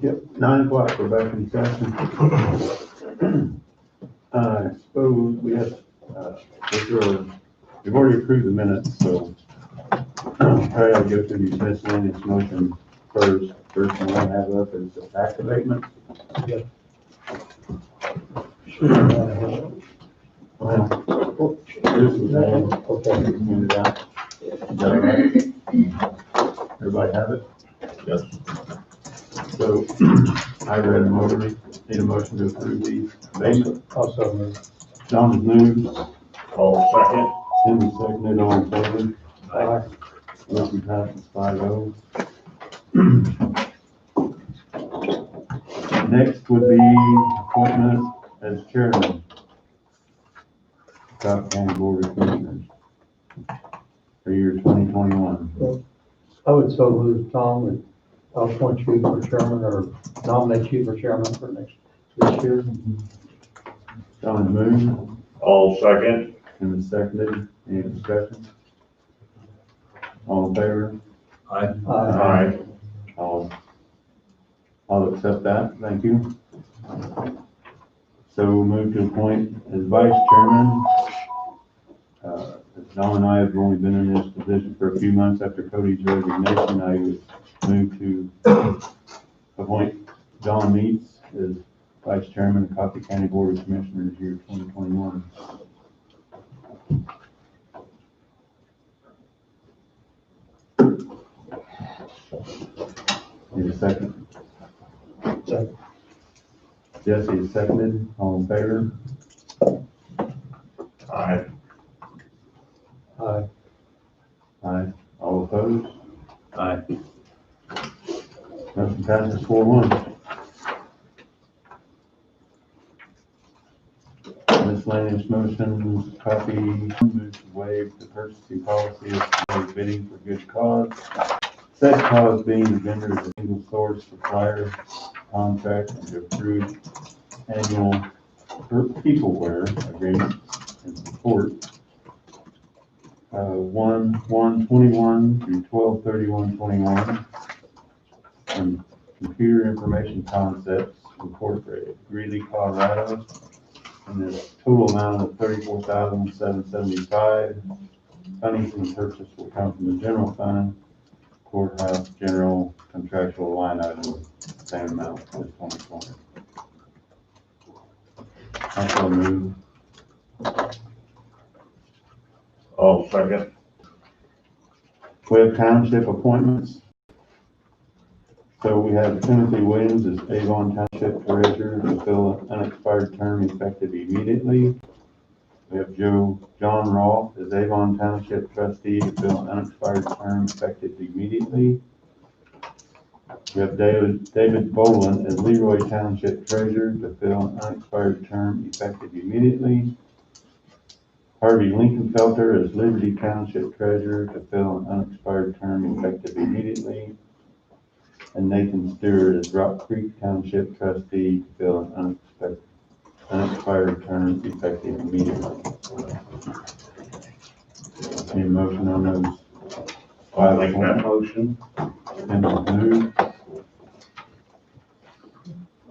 Yep, 9 o'clock, we're back in session. I suppose we have, we've already approved the minutes, so probably I'll go through these miscellaneous motions first. First one I have up is the tax abatement. Yep. Well, this is okay. Hand it out. Is that all right? Everybody have it? Yes. So I read them over. Need a motion to approve these abatements. Also move. John has moved. All second. Tim has seconded. All in favor? Aye. Motion passes 5-0. Next would be appointment as chairman. South County Board of Commissioners for year 2021. I would so move, Tom, and I'll appoint you for chairman or nominate you for chairman for this year. John has moved. All second. Tim has seconded. Any discussion? All in favor? Aye. Aye. I'll accept that. Thank you. So we'll move to appoint as vice chairman. Don and I have only been in this position for a few months after Cody's resignation. I would move to appoint John Meets as vice chairman of Coffee County Board of Commissioners year 2021. Need a second? Second. Jesse is seconded. All in favor? Aye. Aye. Aye. All opposed? Aye. Motion passes 4-1. Miscellaneous motions, copy, move to waive the purchasing policy of promoted bidding for good cause. Said cause being the vendor is a single source supplier contract and to approve annual peopleware agreement and support. 1/1/21 through 12/31/21 from Computer Information Concepts Incorporated, Greeley, Colorado, and the total amount of $34,775. Funding from the purchase will come from the general fund, courthouse general contractual line item, same amount as 2020. Also move. All second. We have township appointments. So we have Timothy Williams as Avon Township Treasurer to fill an unexpired term effective immediately. We have John Rolfe as Avon Township Trustee to fill an unexpired term effective immediately. We have David Boland as Leroy Township Treasurer to fill an unexpired term effective immediately. Harvey Lincolnfelter as Liberty Township Treasurer to fill an unexpired term effective immediately. And Nathan Stewart as Rock Creek Township Trustee to fill an unexpired term effective immediately. Any motion on those? I'll make that motion. Tim has moved.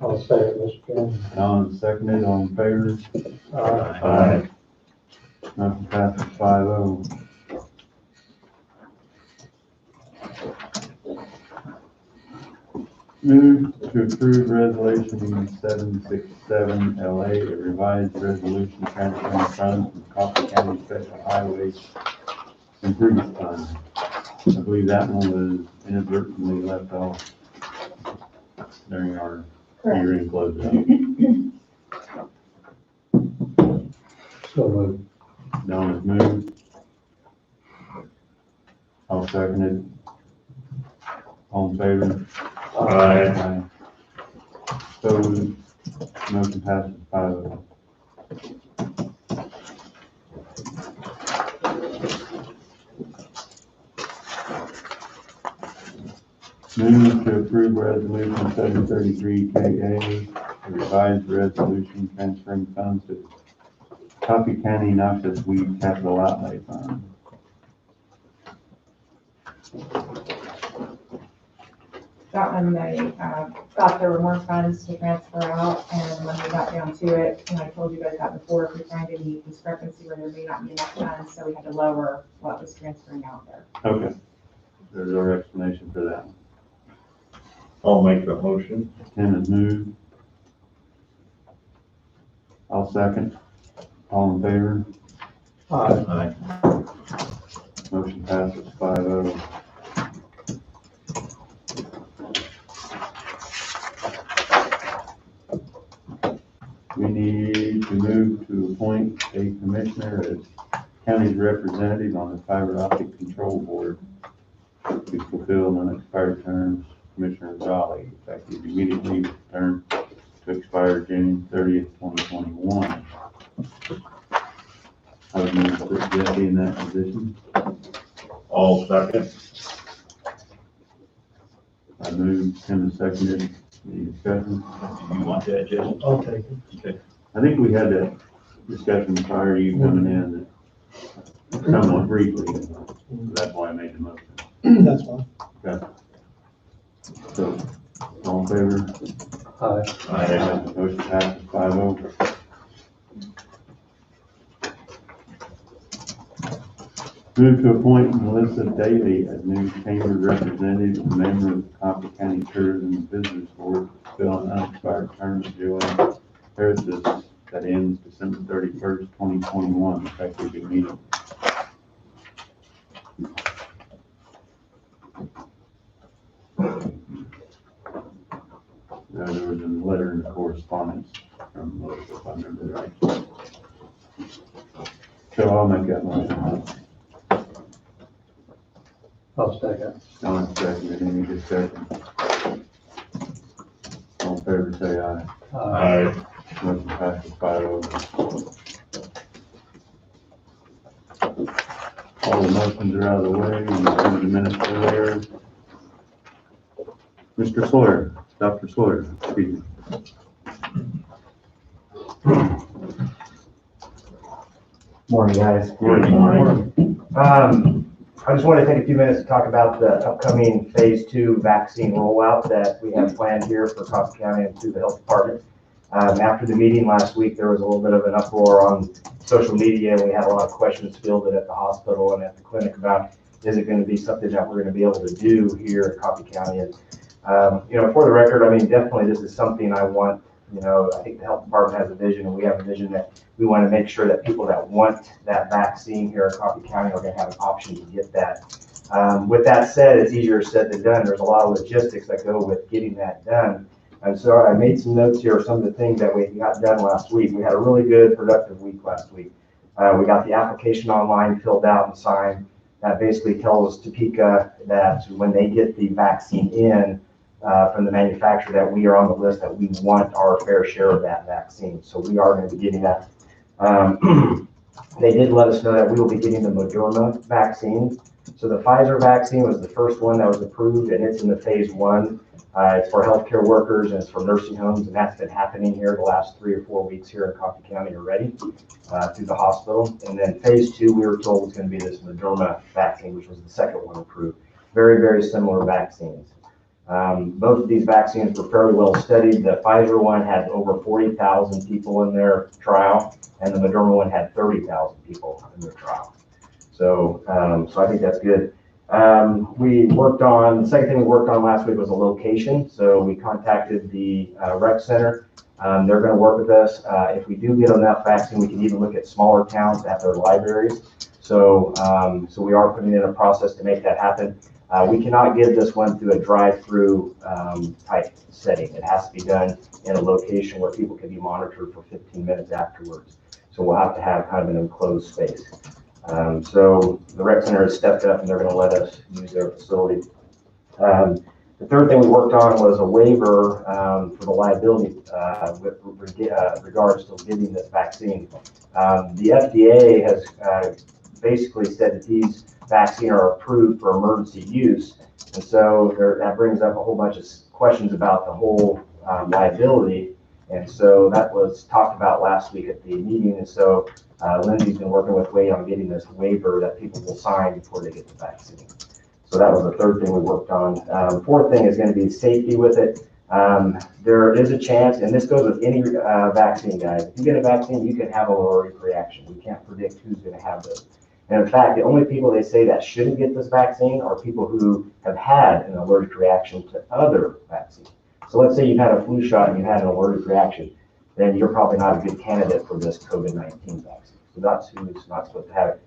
I'll say it, Mr. Chairman. Alan seconded. All in favor? Aye. Motion passes 5-0. Move to approve resolution 767 LA, a revised resolution transferring funds from Coffee County Special Highways Improvement Fund. I believe that one was inadvertently left off during our hearing closeout. So move. Don has moved. I'll second it. All in favor? Aye. So, motion passes 5-0. Move to approve resolution 733 KA, a revised resolution transferring funds to Coffee County Noxious Weed Capital Outlay Fund. That one, they, thought there were more funds to transfer out, and when we got down to it, and I told you guys that before, if we find any discrepancy where there may not be enough funds, so we had to lower what was transferring out there. Okay. There's our explanation for that. I'll make the motion. Tim has moved. I'll second. All in favor? Aye. Aye. Motion passes 5-0. We need to move to appoint a commissioner as county's representative on the fiber optic control board to fulfill unexpired terms. Commissioner Jolly, effective immediately with term to expire June 30th, 2021. I would move to put Jesse in that position. All second. I moved, Tim has seconded. Any discussion? Do you want that, Jesse? I'll take it. Okay. I think we had that discussion prior to you coming in, that somewhat briefly. That's why I made the motion. That's fine. Okay. So, all in favor? Aye. Aye. Motion passes 5-0. Move to appoint Melissa Daly as new chamber representative and member of the Coffee County Tourism and Visitors Board to fill an unexpired term of Joanne Harris's that ends December 31st, 2021, effective immediately. There was a letter in the correspondence from Melissa, if I remember right. So I'll make that motion. I'll second. John seconded. Any discussion? All in favor, say aye. Aye. Motion passes 5-0. All the motions are out of the way, and the minutes are there. Mr. Sawyer, Dr. Sawyer, excuse me. Morning, guys. Good morning. I just want to take a few minutes to talk about the upcoming phase 2 vaccine rollout that we have planned here for Coffee County and through the health department. After the meeting last week, there was a little bit of an uproar on social media, and we had a lot of questions fielded at the hospital and at the clinic about, is it going to be something that we're going to be able to do here at Coffee County? And, for the record, I mean, definitely this is something I want. I think the health department has a vision, and we have a vision that we want to make sure that people that want that vaccine here at Coffee County are going to have an option to get that. With that said, it's easier said than done. There's a lot of logistics that go with getting that done. And so I made some notes here of some of the things that we got done last week. We had a really good, productive week last week. We got the application online filled out and signed. That basically tells Topeka that when they get the vaccine in, from the manufacturer, that we are on the list, that we want our fair share of that vaccine. So we are going to be getting that. They did let us know that we will be getting the Moderna vaccine. So the Pfizer vaccine was the first one that was approved, and it's in the phase 1. It's for healthcare workers and it's for nursing homes, and that's been happening here the last 3 or 4 weeks here in Coffee County already through the hospital. And then phase 2, we were told was going to be this Moderna vaccine, which was the second one approved. Very, very similar vaccines. Both of these vaccines were fairly well studied. The Pfizer one had over 40,000 people in their trial, and the Moderna one had 30,000 people in their trial. So I think that's good. The second thing we worked on last week was a location. So we contacted the rec center. They're going to work with us. If we do get enough vaccine, we can even look at smaller towns at their libraries. So we are putting in a process to make that happen. We cannot give this one through a drive-through type setting. It has to be done in a location where people can be monitored for 15 minutes afterwards. So we'll have to have kind of an enclosed space. So the rec center has stepped up and they're going to let us use their facility. The third thing we worked on was a waiver for the liability with regards to giving this vaccine. The FDA has basically said that these vaccines are approved for emergency use. And so that brings up a whole bunch of questions about the whole liability. And so that was talked about last week at the meeting. And so Lindsay's been working with Wade on getting this waiver that people will sign before they get the vaccine. So that was the third thing we worked on. Fourth thing is going to be safety with it. There is a chance, and this goes with any vaccine, guys. If you get a vaccine, you can have an allergic reaction. We can't predict who's going to have those. And in fact, the only people they say that shouldn't get this vaccine are people who have had an allergic reaction to other vaccines. So let's say you've had a flu shot and you had an allergic reaction, then you're probably not a good candidate for this COVID-19 vaccine. So that's who's not supposed to have it.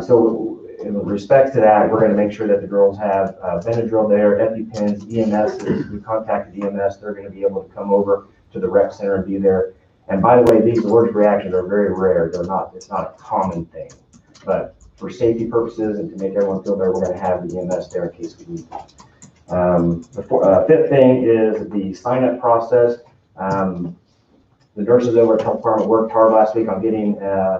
So in respect to that, we're going to make sure that the girls have Benadryl there, EpiPens, EMS. We contacted EMS. They're going to be able to come over to the rec center and be there. And by the way, these allergic reactions are very rare. It's not a common thing. But for safety purposes and to make everyone feel better, we're going to have the EMS there in case we need it. The fifth thing is the sign-up process. The nurses over at Health Department worked hard last week on getting a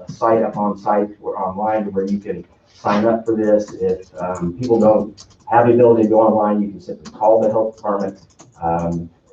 site up on site or online where you can sign up for this. If people don't have the ability to go online, you can simply call the Health Department.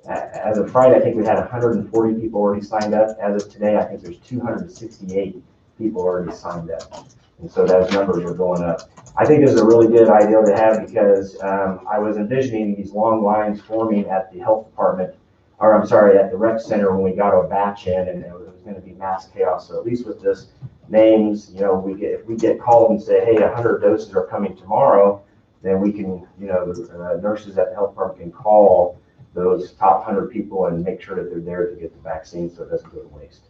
As of Friday, I think we had 140 people already signed up. As of today, I think there's 268 people already signed up. And so those numbers are going up. I think this is a really good idea to have because I was envisioning these long lines forming at the Health Department, or I'm sorry, at the rec center when we got our batch in, and it was going to be mass chaos. So at least with this names, if we get called and say, hey, 100 doses are coming tomorrow, then we can, the nurses at the Health Department can call those top 100 people and make sure that they're there to get the vaccine so it doesn't go to waste.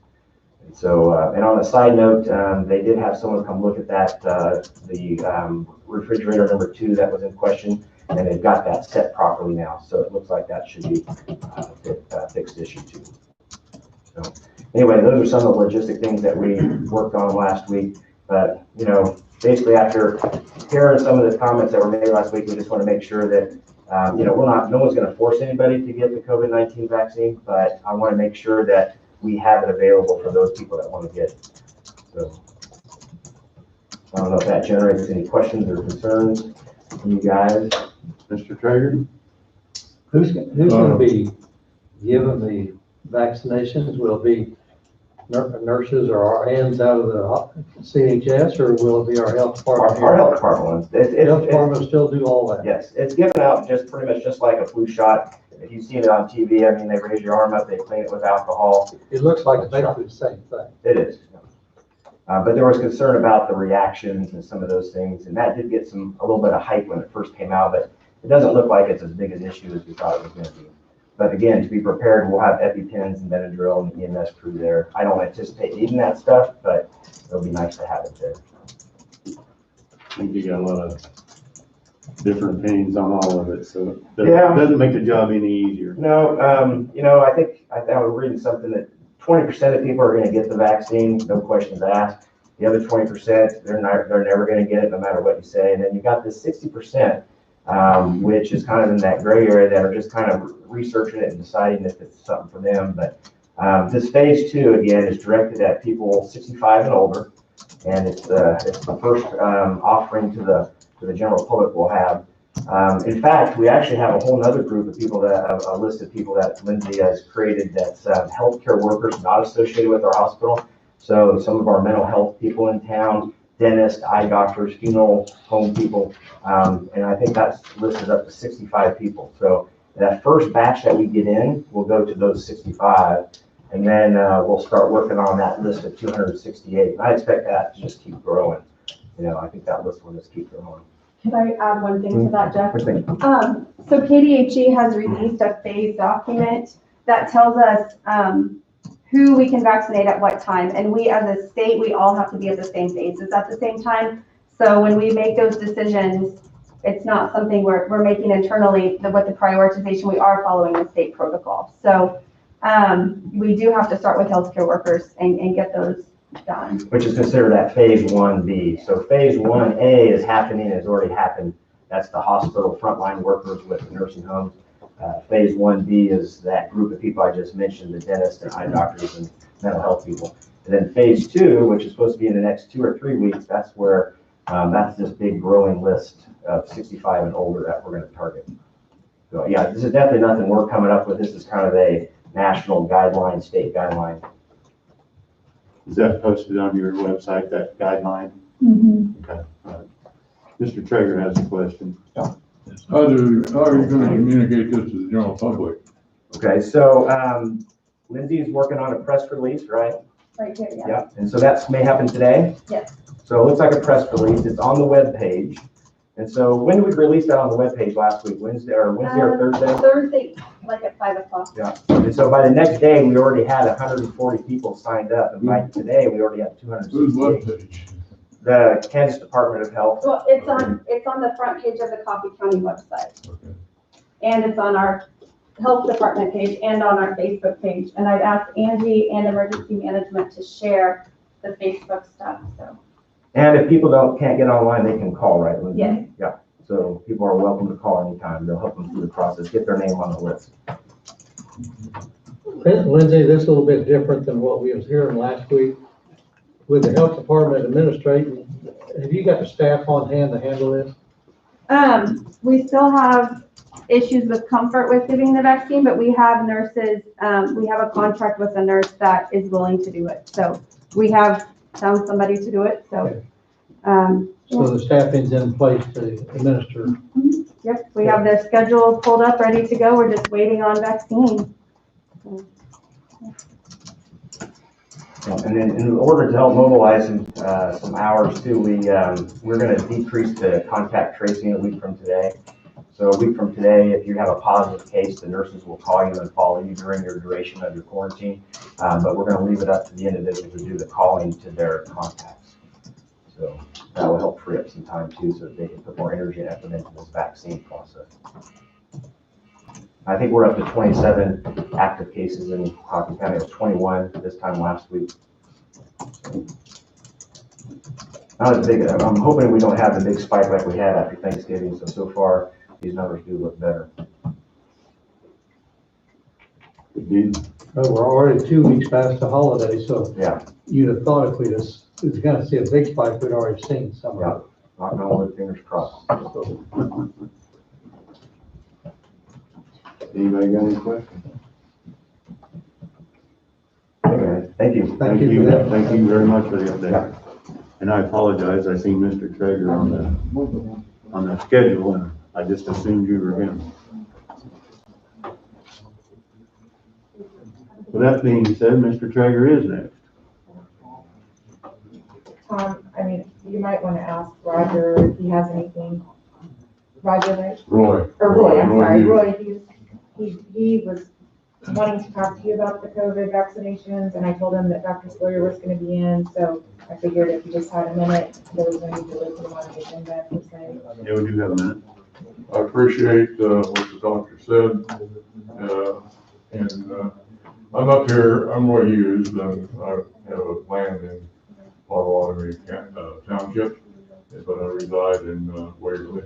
And so, and on a side note, they did have someone come look at that, the refrigerator number 2 that was in question, and they've got that set properly now. So it looks like that should be a fixed issue too. So anyway, those are some of the logistic things that we worked on last week. But, basically after hearing some of the comments that were made last week, we just want to make sure that, no one's going to force anybody to get the COVID-19 vaccine, but I want to make sure that we have it available for those people that want to get it. So I don't know if that generates any questions or concerns from you guys. Mr. Traeger? Who's going to be given the vaccinations? Will it be nurses or RNs out of the CHS, or will it be our health department? Our health department ones. The health department will still do all that? Yes, it's given out just pretty much just like a flu shot. If you've seen it on TV, I mean, they raise your arm up, they clean it with alcohol. It looks like it's basically the same thing. It is. But there was concern about the reactions and some of those things, and that did get a little bit of hype when it first came out, but it doesn't look like it's as big an issue as we thought it was going to be. But again, to be prepared, we'll have EpiPens and Benadryl and the EMS crew there. I don't anticipate needing that stuff, but it'll be nice to have it there. I think you got a lot of different opinions on all of it, so it Yeah. doesn't make the job any easier. No, I think I was reading something that 20% of people are going to get the vaccine, no questions asked. The other 20%, they're never going to get it, no matter what you say. And then you got this 60%, which is kind of in that gray area that are just kind of researching it and deciding if it's something for them. But this phase 2 again is directed at people 65 and older, and it's the first offering to the general public we'll have. In fact, we actually have a whole other group of people a list of people that Lindsay has created that's healthcare workers not associated with our hospital. So some of our mental health people in town, dentists, eye doctors, funeral home people, and I think that's listed up to 65 people. So that first batch that we get in will go to those 65, and then we'll start working on that list of 268. And I expect that to just keep growing. I think that list will just keep growing. Could I add one thing to that, Jeff? Which thing? So KDHE has released a phase document that tells us who we can vaccinate at what time. And we as a state, we all have to be at the same phases at the same time. So when we make those decisions, it's not something we're making internally with the prioritization. We are following the state protocol. So we do have to start with healthcare workers and get those done. Which is considered that phase 1B. So phase 1A is happening, has already happened. That's the hospital frontline workers with the nursing homes. Phase 1B is that group of people I just mentioned, the dentists and eye doctors and mental health people. And then phase 2, which is supposed to be in the next 2 or 3 weeks, that's where that's this big growing list of 65 and older that we're going to target. So yeah, this is definitely nothing we're coming up with. This is kind of a national guideline, state guideline. Is that posted on your website, that guideline? Mm-hmm. Okay. All right. Mr. Traeger has a question. How are you gonna communicate this to the general public? Okay, so, Lindsay is working on a press release, right? Right here, yeah. Yeah, and so that may happen today? Yes. So it looks like a press release, it's on the web page. And so when did we release that on the web page last week, Wednesday or Thursday? Thursday, like at 5 o'clock. Yeah, and so by the next day, we already had 140 people signed up, and by today, we already have Whose 268. webpage? The Kansas Department of Health. Well, it's on the front page of the Coffee County website. Okay. And it's on our health department page and on our Facebook page. And I've asked Angie and emergency management to share the Facebook stuff, so. And if people can't get online, they can call, right, Lindsay? Yes. Yeah, so people are welcome to call anytime, they'll help them through the process, get their name on the list. Lindsay, this is a little bit different than what we was hearing last week. With the health department administrating, have you got the staff on hand to handle this? We still have issues with comfort with giving the vaccine, but we have nurses, we have a contract with a nurse that is willing to do it. So we have found somebody to do it, so. So the staffing's in place to administer. Yep, we have their schedule pulled up, ready to go. We're just waiting on vaccine. And then in order to help mobilize some hours too, we're gonna decrease the contact tracing a week from today. So a week from today, if you have a positive case, the nurses will call you and follow you during your duration of your quarantine. But we're gonna leave it up to the individual to do the calling to their contacts. So that will help free up some time too, so that they can put more energy and effort into this vaccine process. I think we're up to 27 active cases in Coffee County. It was 21 this time last week. Not as big. I'm hoping we don't have the big spike like we had after Thanksgiving. So far, these numbers do look better. But we're already 2 weeks past the holiday, so Yeah, you'd have thought if we'd have gonna see a big spike, we'd already seen some of it. knock on wood, fingers crossed. Anybody got any questions? Okay, thank you. Thank you for that. Thank you very much for the update. Yeah. And I apologize, I seen Mr. Traeger on the schedule, and I just assumed you were him. With that being said, Mr. Traeger is next. I mean, you might want to ask Roger if he has anything. Roger, right? Roy. Or Roy, I'm sorry, Hughes. Roy, he was wanting to talk to you about the COVID vaccinations, and I told him that Dr. Sawyer was gonna be in, so I figured if you just had a minute, there was no need to listen to the agenda per se. Yeah, we do have a minute. I appreciate what the doctor said. And I'm up here, I'm Roy Hughes, and I have a land in Potawatomi Township, but I reside in Waverly.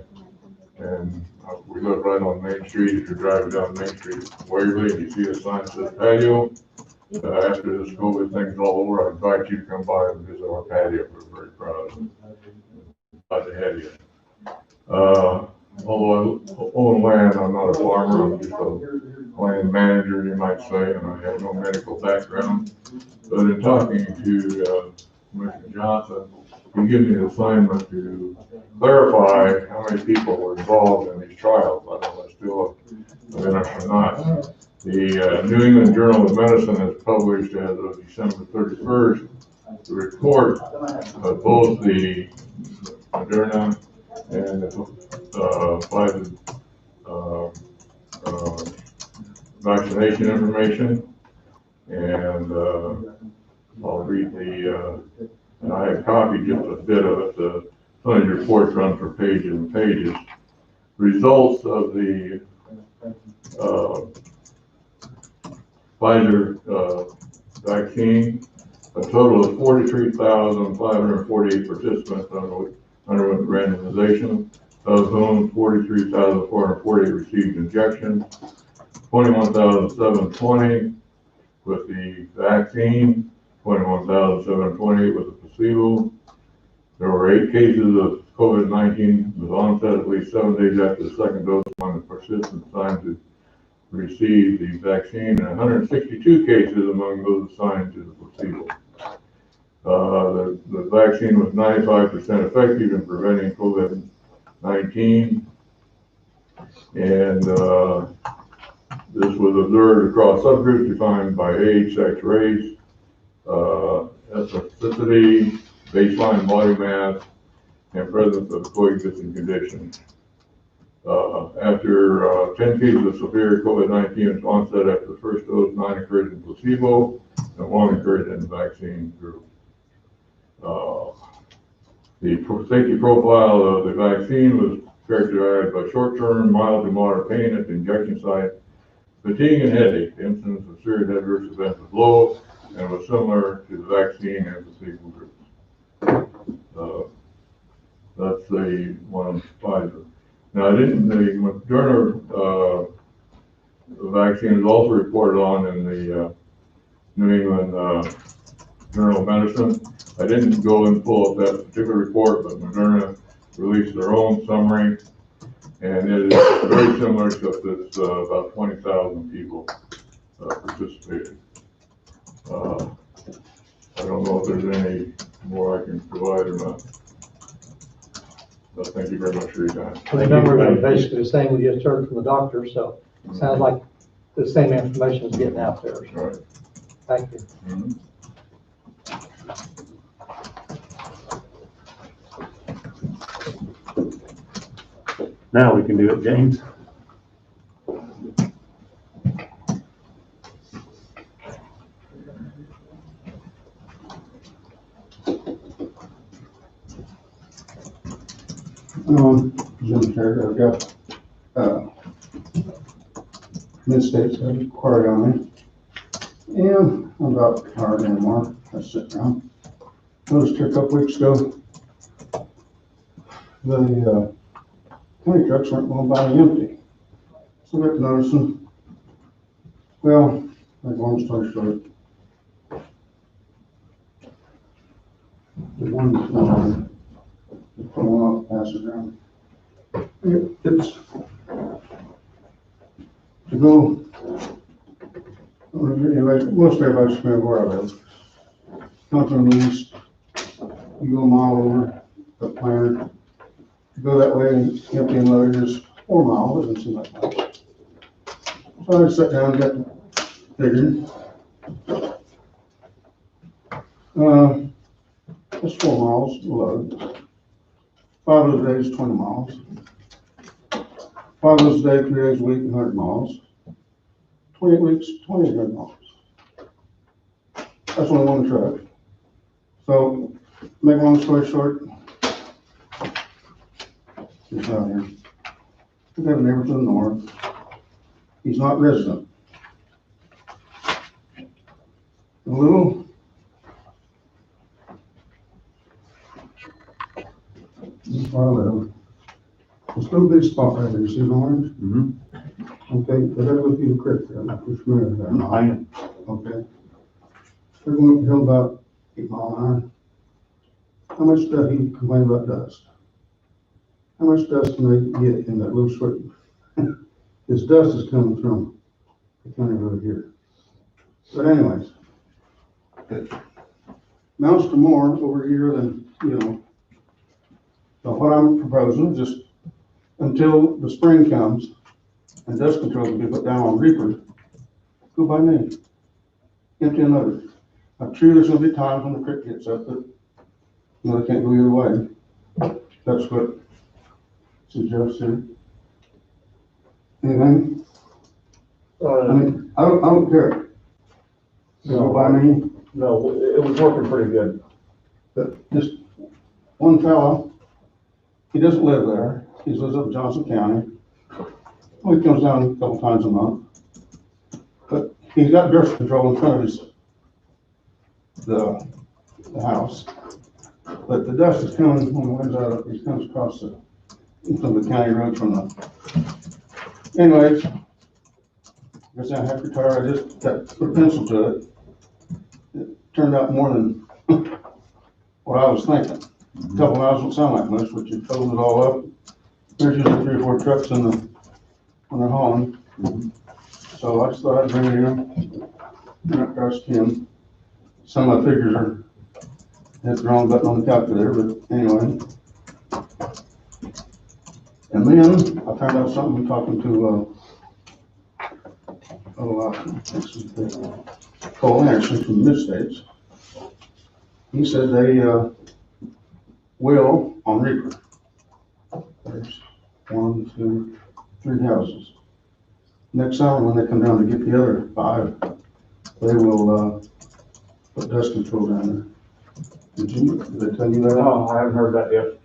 And we live right on Main Street. If you're driving down Main Street, Waverly, and you see a sign that says patio, after this COVID thing's all over, I invite you to come by and visit our patio. We're very proud of it. Glad to have you. Although I own land, I'm not a farmer. I'm just a land manager, you might say, and I have no medical background. But in talking to Commissioner Johnson, he gave me an assignment to clarify how many people were involved in these trials. I don't know if that's still of interest or not. The New England Journal of Medicine has published as of December 31st the report of both the Moderna and the Pfizer vaccination information. And I'll read and I have copied just a bit of it. Some of the reports run for pages and pages. Results of the Pfizer vaccine, a total of 43,548 participants underwent randomization, of whom 43,448 received injections, 21,720 with the vaccine, 21,720 with the placebo. There were 8 cases of COVID-19 with onset at least 7 days after the second dose when the participants assigned to receive the vaccine, and 162 cases among those assigned to the placebo. The vaccine was 95% effective in preventing COVID 19. And this was observed across subgroups defined by age, sex, race, ethnicity, baseline body mass, and presence of coexisting conditions. After 10 cases of severe COVID-19 onset after the first dose, 9 occurred in placebo and 1 occurred in the vaccine group. The safety profile of the vaccine was characterized by short-term, mild to moderate pain at the injection site, fatigue and headache. The incidence of serious adverse events was low and was similar to the vaccine and placebo groups. That's the one Pfizer. Now, the Moderna vaccine is also reported on in the New England Journal of Medicine. I didn't go and pull up that particular report, but Moderna released their own summary, and it is very similar, except it's about 20,000 people participated. I don't know if there's any more I can provide or not. But thank you very much for your time. The numbers are basically the same we just heard from the doctor, so it sounds like the same information is getting out there. So Right. thank you. Mhm. Now we can do it, James. Jim Carter, I've got, mistakes that are required on me. And I'm about tired anymore. I sit down. Noticed here a couple weeks ago, the, county trucks weren't going by empty. So I got to noticing, well, like long story short, the one, pulling out, pass it around. It's to go, anyway, most everybody's familiar where I live. Come from the east, you go a mile over the planter. To go that way and empty and load is 4 miles, doesn't seem like much. So I sat down and got figuring. That's 4 miles to load. 5 of those days, 20 miles. 5 of those days, 3 days a week, 100 miles. 28 weeks, 2,800 miles. That's only one truck. So, make a long story short, he's out here. We have a neighbor to the north. He's not resident. A little. Where I live. It's no big spot right there. You see the orange? Mm-hmm. Okay, but that would be the creek there. I'm not too familiar with that. No, I am. Okay. They're going up the hill about 8 mile an hour. How much does he complain about dust? How much dust can they get in that little short? This dust is coming from the county road here. But anyways, it amounts to more over here than, So what I'm proposing is just until the spring comes and dust control can be put down on reaper, go by me. Empty and load. I'm sure there's gonna be times when the creek gets up that, they can't go either way. That's what Jeff said. Anything? I mean, I don't care. Go by me. No, it was working pretty good. But just one fellow, he doesn't live there. He lives up in Johnson County. Well, he comes down a couple times a month. But he's got dust control in front of the house. But the dust is coming when the wind's out, it comes across from the county road from the, anyways. I guess I have to tire, I just put a pencil to it. It turned out more than what I was thinking. A couple miles don't sound like much, but you total it all up. There's usually 3 or 4 trucks when they're hauling. So I just thought I'd bring it in. Not trust him. Some of my figures are, hit the wrong button on the calculator, but anyway. And then I found out something talking to, Cole Anderson from the Mid-States. He said they, will on Reaper. There's 1, 2, 3 houses. Next summer, when they come down to get the other 5, they will, put dust control down there. Did they tell you that? No, I haven't heard that yet.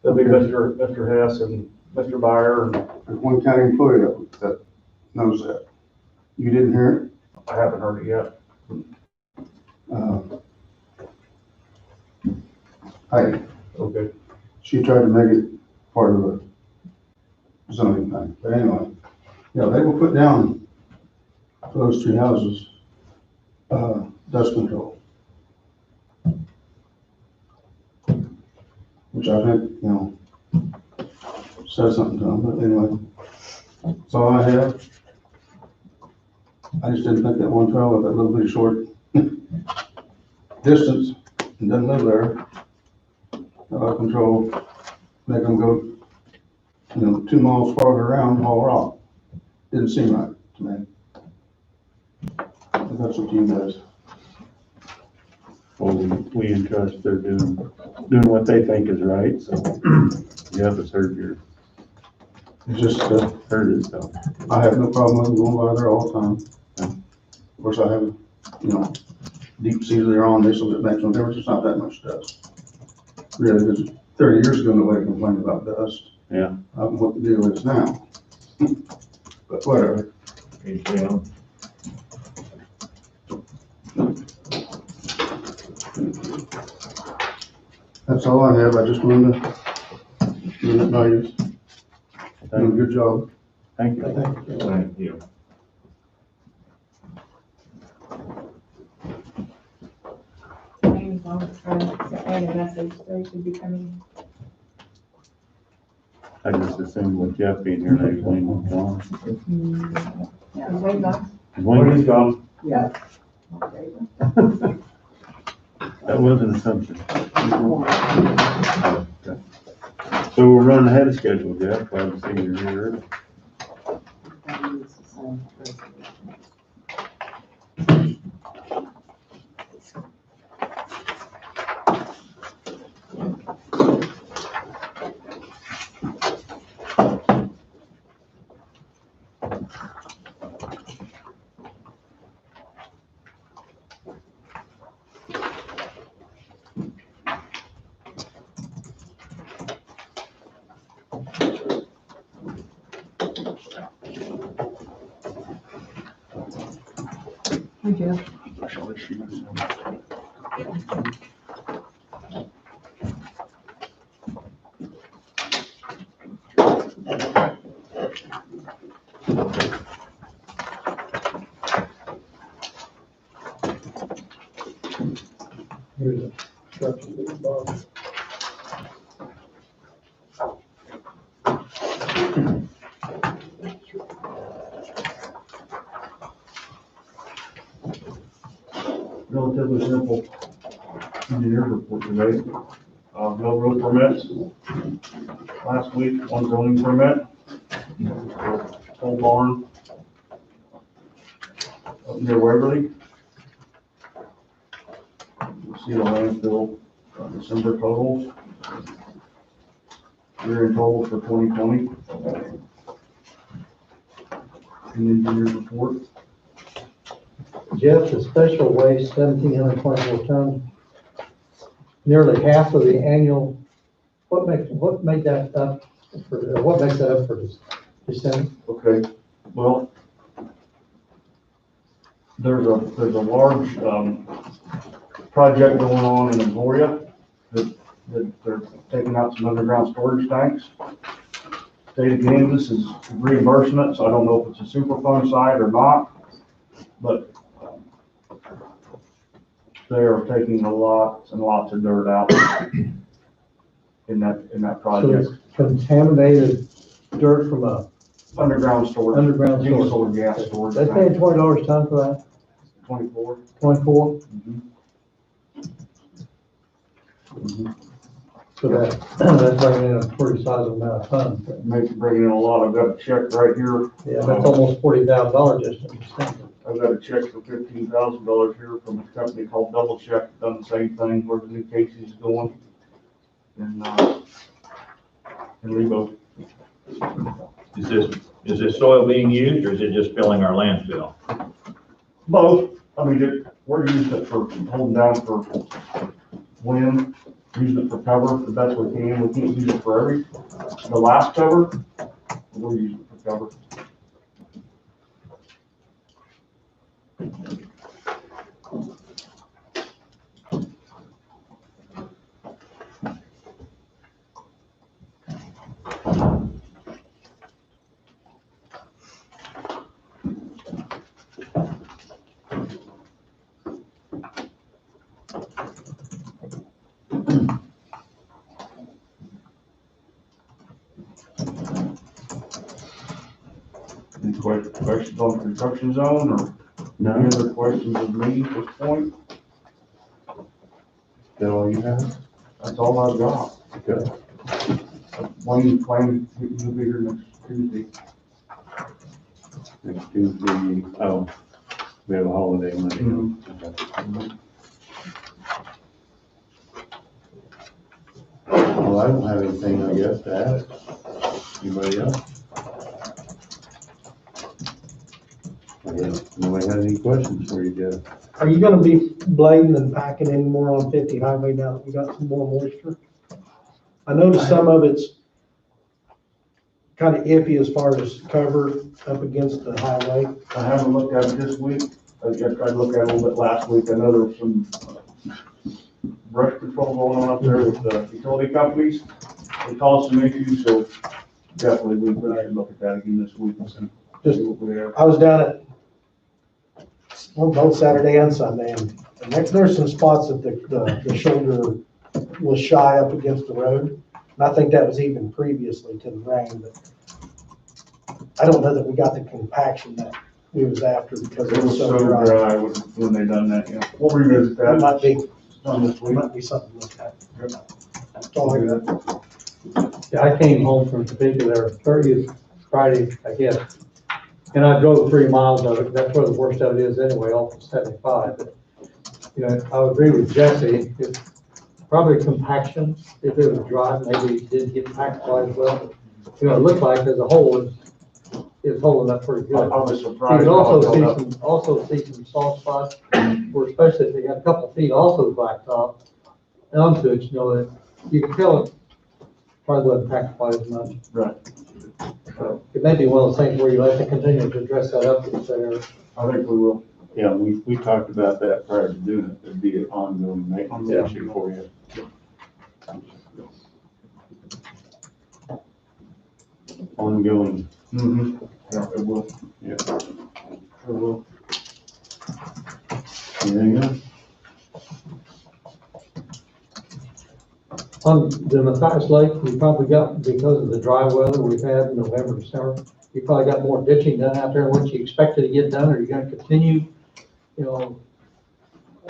There'll be Mr. Hess and Mr. Byer, and There's one county employee that knows that. You didn't hear I haven't heard it yet. it? Heidi, Okay. she tried to make it part of the zoning thing, but anyway, yeah, they will put down for those 3 houses, dust control. Which I think, says something to them, but anyway, that's all I have. I just didn't think that 112 with that little bit short distance and doesn't live there. Control, make them go, 2 miles farther around and haul rock. Didn't seem right to me. But that's up to you guys. Well, we entrust they're doing what they think is right, so Jeff has heard It's just, heard it, so. I have no problem with going by there all the time. Of course, I have, deep sea later on, this will make no difference, it's not that much dust. Really, because 30 years ago, nobody complained about dust. Yeah. I don't know what the deal is now. But whatever. Yeah. That's all I have, I just wanted to, know you. Doing a good job. Thank you. Thank you. Amy's on the phone, sent a message, so he should be coming. I just assumed with Jeff being here, maybe Wayne was gone. Yeah, he's waiting on. Is Wayne- He's gone. Yeah. That was an assumption. Okay. So we're running ahead of schedule, Jeff. Glad to see you're here. We do. Here's a structure that's above. Relatively simple engineer report today. No road permits. Last week, 1 zoning permit. Pole barn. Up near Waverly. You see the landfill, December totals. Year in total for 2020. An engineer's report. Jeff, the special waste, 1,724 tons, nearly half of the annual, what made that up for, or what makes that up for this percent? Okay, well, there's a large, project going on in Emporia that they're taking out some underground storage tanks. State of Kansas is reimbursing it, so I don't know if it's a Superfund site or not, but they are taking lots and lots of dirt out in that So project. it's contaminated dirt from a Underground storage. underground source. Diesel or gas storage. They paying $20 a ton for that, 24. 24? Mhm. Mhm. So that's bringing in a pretty sizable amount of funds. Bringing in a lot. I've got a check right here. Yeah, that's almost $40,000 just in December. I've got a check for $15,000 here from a company called Double Check, done the same thing where the new Casey's going. And Lebo. Is this soil being used, or is it just filling our landfill? Both. I mean, we're using it for holding down for wind, using it for cover the best we can. We can't use it for the last cover. We're using it for cover. Any questions on the construction zone or any other questions of me at this point? That all you have? That's all I've got. Okay. Wayne claimed he'll be here next Tuesday. Next Tuesday, oh, we have a holiday Monday. Mhm. Well, I don't have anything, I guess, to add. Anybody else? I guess nobody has any questions for you, Jeff? Are you gonna be blading and packing any more on 50 highway now that we got some more moisture? I noticed some of it's kind of iffy as far as cover up against the highway. I haven't looked at it this week. I tried to look at it a little bit last week. I know there was some brush control going on up there with the utility companies. It caused some issues, so definitely we should look at that again this week and see what we have. I was down at, well, both Saturday and Sunday, and there's some spots that the shoulder was shy up against the road. And I think that was even previously to the rain, but I don't know that we got the compaction that we was after because It was so dry when they done that, yeah. We'll revisit that. It might be, Done this week. might be something to look at. That's all I got. Yeah, I came home from Topeka there Friday, I guess. And I drove 3 miles of it. That's where the worst of it is anyway, off of 75. But, you know, I would agree with Jesse. It's probably compaction. If it was dry, maybe it didn't get packed quite as well. You know, it looked like as a whole, it's holding up pretty good. I was You surprised. can also see some soft spots, where especially if they got a couple feet also blacktop onto it, you know, that you can tell it probably wasn't packed quite as much. Right. So it may be one of those things where you have to continue to dress that up if there. I think we will. Yeah, we talked about that prior to doing it. It'd be an ongoing maintenance Yeah. issue for you. Ongoing. Mm-hmm. Yeah, it will. Yeah. It will. Anything else? On the Matthias Lake, we probably got, because of the dry weather we've had in November, December, you probably got more ditching done out there. What you expected to get done, or you gonna continue, you know?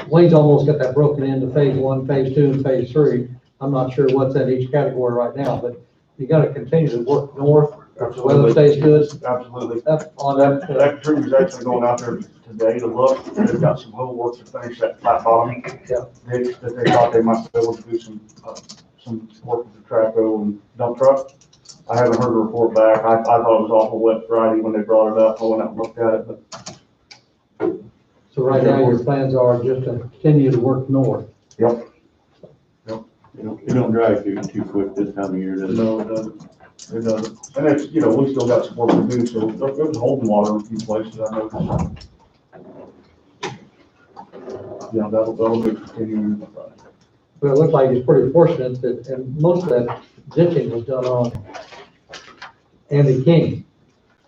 Wayne's almost got that broken into phase 1, phase 2, and phase 3. I'm not sure what's in each category right now, but you gotta continue to work north, if the weather stays good. Absolutely. Up on that, That crew is actually going out there today to look. They've got some whole work to finish that flat bottom ditch that they thought they might be able to do some work with the traco and dump truck. I haven't heard a report back. I thought it was awful wet Friday when they brought it up. I went out and looked at it, but so right now your plans are just to continue to work north. yep. It don't dry too quick this time of year, does it? No, it doesn't. It doesn't. And it's, you know, we still got some work to do, so it was holding water in a few places, I noticed. Yeah, that'll be continuing. But it looked like he's pretty fortunate that, and most of that ditching was done on Andy King.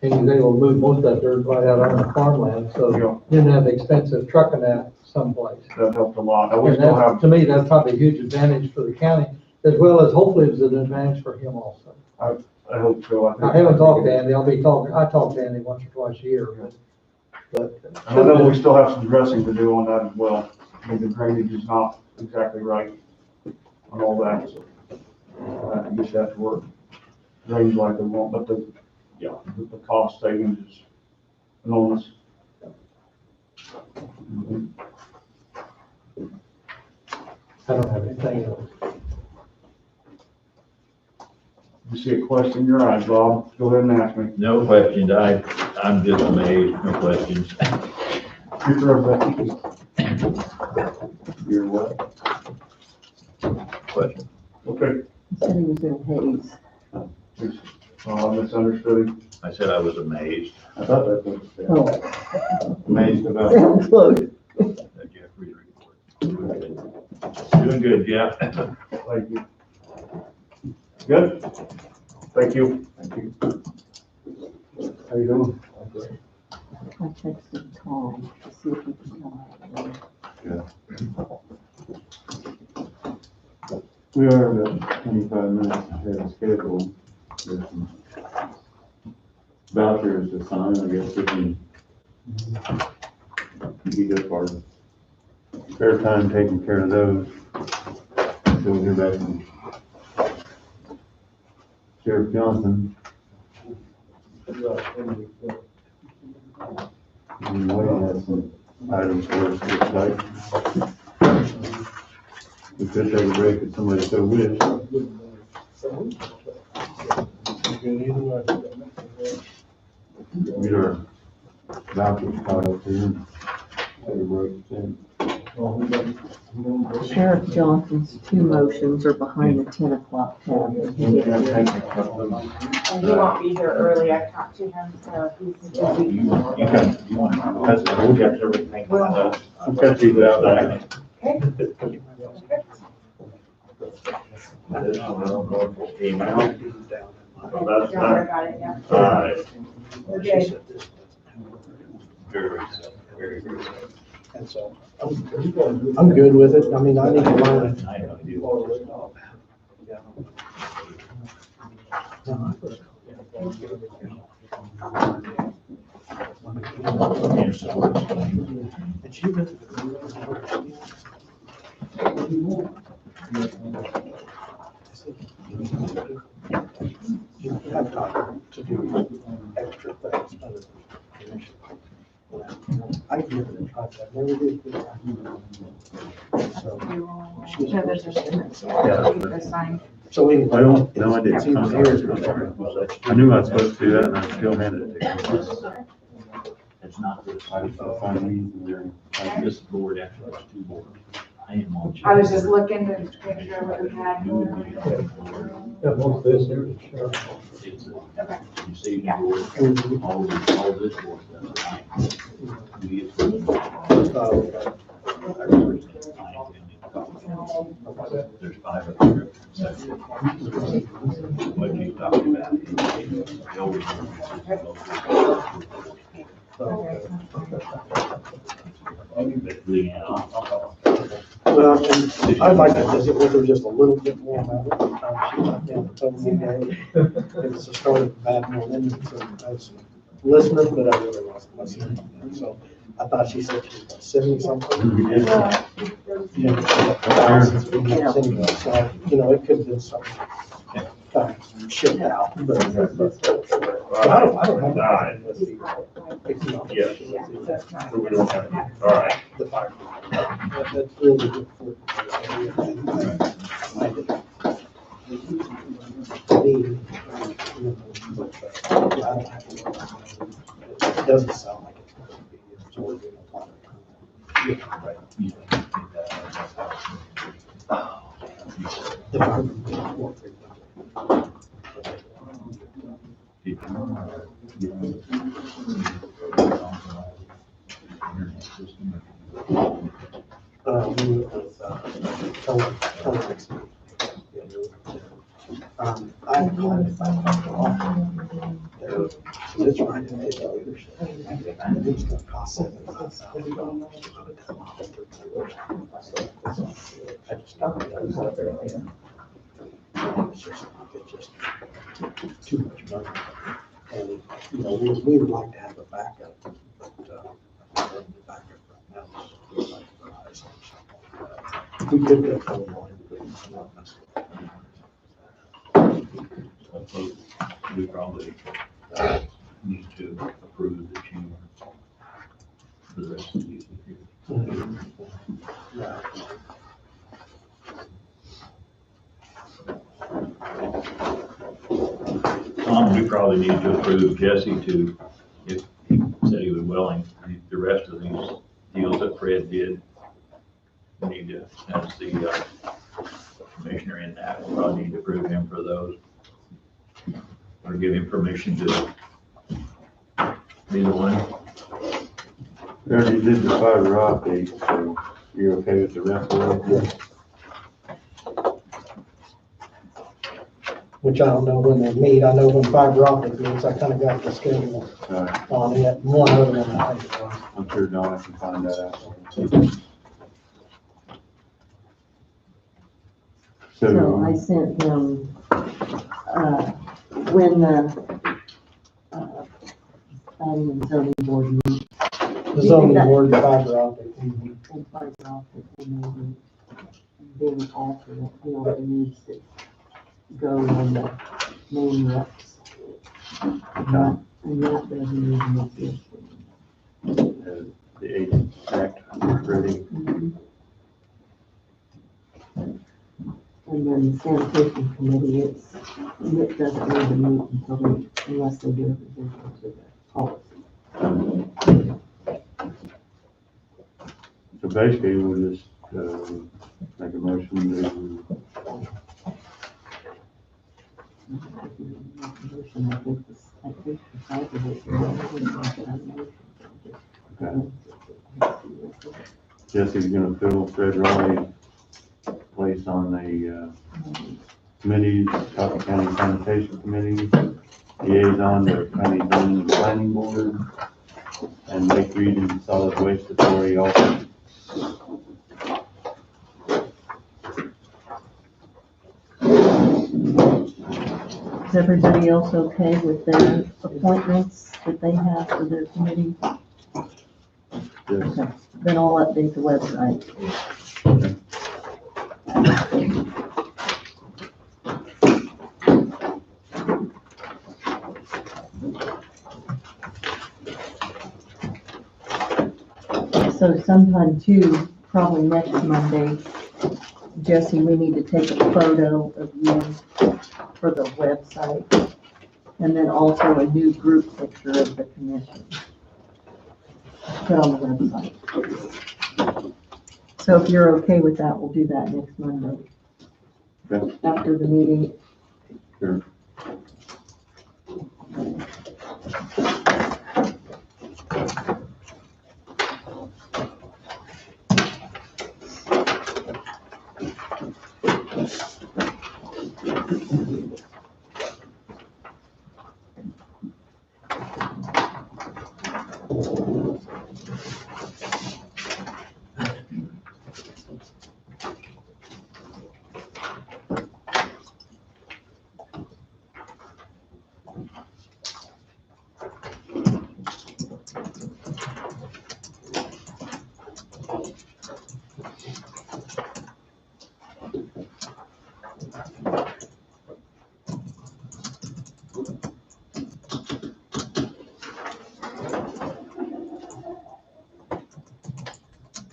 And he was able to move most of that dirt right out on the farmland, so Yeah, didn't have expensive trucking that someplace. that helped a lot. And we And still that, have, to me, that's probably a huge advantage for the county, as well as hopefully it's an advantage for him also. I hope so. I haven't talked to Andy, I talk to Andy once or twice a year, but. And I know we still have some dressing to do on that as well. I mean, the drainage is not exactly right on all that, so. to get that to work. Drains like they want, but the cost savings is enormous. I don't have anything else. You see a question in your eyes, Bob, go ahead and ask me. No questions. I'm just amazed. No questions. You're through, Becky. You're what? Question. Okay. Said he was in haze. I misunderstood him. I said I was amazed I thought that's what you said. Oh, Amazed about. sounds close. at Jeffrey's report. Doing good, Jeff. Thank you. Good? Thank you. Thank you. How you doing? I texted Tom to see if he could come out. We are about 25 minutes ahead of schedule. There's some vouchers to sign, I guess we can be good for it. Fair time taking care of those. So we'll hear back from Sheriff Johnson. And Wade has some items for us to cite. We could take a break if somebody so wish. Get our vouchers caught up here. Take a break then. Sheriff Johnson's two motions are behind the 10 o'clock tab. And he won't be here early. I talked to him, so he's busy. That's cool. We got everything. I'll catch you out there. Email. Don't worry about it, yeah. All right. We're good. Very good. And so, I'm good with it. I mean, I need to learn. I know you. You have time to do extra things other than commission. I give it a try, but I never did. So, No, there's just. They're signed. so anyway. I don't, no, I It's either didn't. here or there. I knew I was supposed to do that and I still handed it to you. It's not this. I find these and they're. This board actually has two boards. I am on. I was just looking to make sure what we had. Yeah, most of this here is sure. It's Okay. you see, Yeah. all this board does. We There's 5 of them. What you talking about? The old but Leanne, Well, and I'd like to visit with her just a little bit more about it. She's not down for total day. It's the start of the bad one, so I was listening, but I really wasn't listening. So I thought she said she was about 70 something. Yeah. So, you know, it could have been something shipped out, but I don't have. Alright. Yes. So we don't have, all right. The fire. That's really good for. It doesn't sound like it's going to be absorbed in a lot of time. The fire. We with, I applied if I talked to offer. It's right in the leadership. And it's gonna cost $75,000. I just thought that was out there. It's just too much money. And, you know, we would like to have a backup, but, the backup right now is like the rise or something like that. We could go for one, but it's not necessarily. I suppose we probably need to approve the chamber for the rest of these. Tom, we probably need to approve Jesse to, if he said he was willing, the rest of these deals that Fred did. We need to, as the commissioner in that, we'll probably need to approve him for those. Or give him permission to be the one. We already did the fiber optic, so you're okay with the rest of it? Which I don't know when they meet. I know when fiber optic meets, I kind of got the schedule on it. One of them, I think it was. I'm sure Donna can find that out. So I sent him, when the, planning and zoning board meets. The zoning board, the fiber optic. And fiber optic, and maybe being alternate, whoever needs to go on the main reps. And that doesn't even exist. The agent act is ready. And then the sanitation committee, it doesn't need to meet unless they do a revision to the policy. So basically, we'll just, make a motion Jesse's gonna fill Fred Raleigh's place on the, committees, Coffee County Sanitation Committee, liaison to County Zoning and Planning Board, and Lake Region Solid Waste Authority also. Is everybody else okay with their appointments that they have for their committee? Yes. Okay, then I'll update the website. So sometime too, probably next Monday, Jesse, we need to take a photo of you for the website, and then also a new group picture of the commission. Put on the website. So if you're okay with that, we'll do that next Monday. Okay. After the meeting. Sure.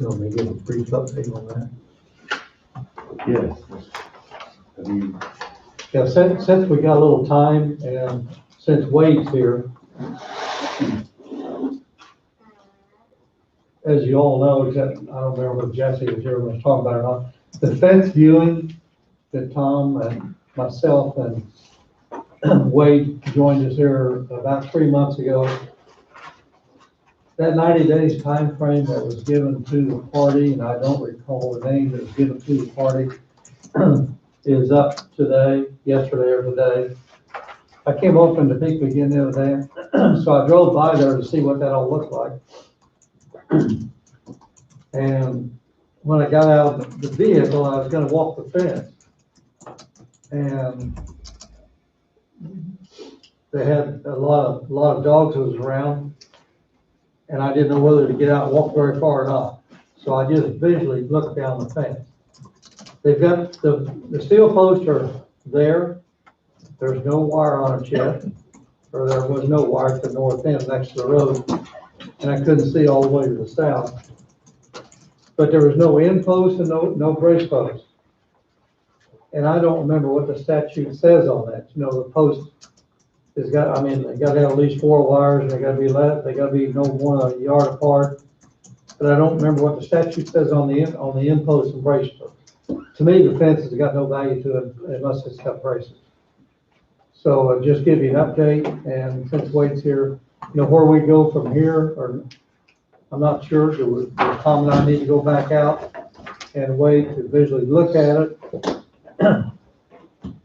You want me to give a brief update on that? Yes. Have you, Yeah, since we got a little time and since Wade's here, as you all know, except I don't remember if Jesse was here when I was talking about it or not, the fence viewing that Tom and myself and Wade joined us here about 3 months ago. That 90 days time frame that was given to the party, and I don't recall the name that was given to the party, is up today, yesterday or today. I came up in Topeka again the other day, so I drove by there to see what that all looked like. And when I got out of the vehicle, I was gonna walk the fence. And they had a lot of dogs that was around, and I didn't know whether to get out and walk very far or not. So I just visually looked down the fence. They've got the steel posts are there, There's no wire on it yet, or there was no wire at the north end next to the road, and I couldn't see all the way to the south. But there was no end post and no brace post. And I don't remember what the statute says on that. You know, the post has got, I mean, they gotta have at least 4 wires, and they gotta be no more than a yard apart. But I don't remember what the statute says on the end post and brace post. To me, the fence has got no value to it unless it's got braces. So just give you an update, and since Wade's here, you know, where we go from here, or I'm not sure, do Tom and I need to go back out and Wade to visually look at it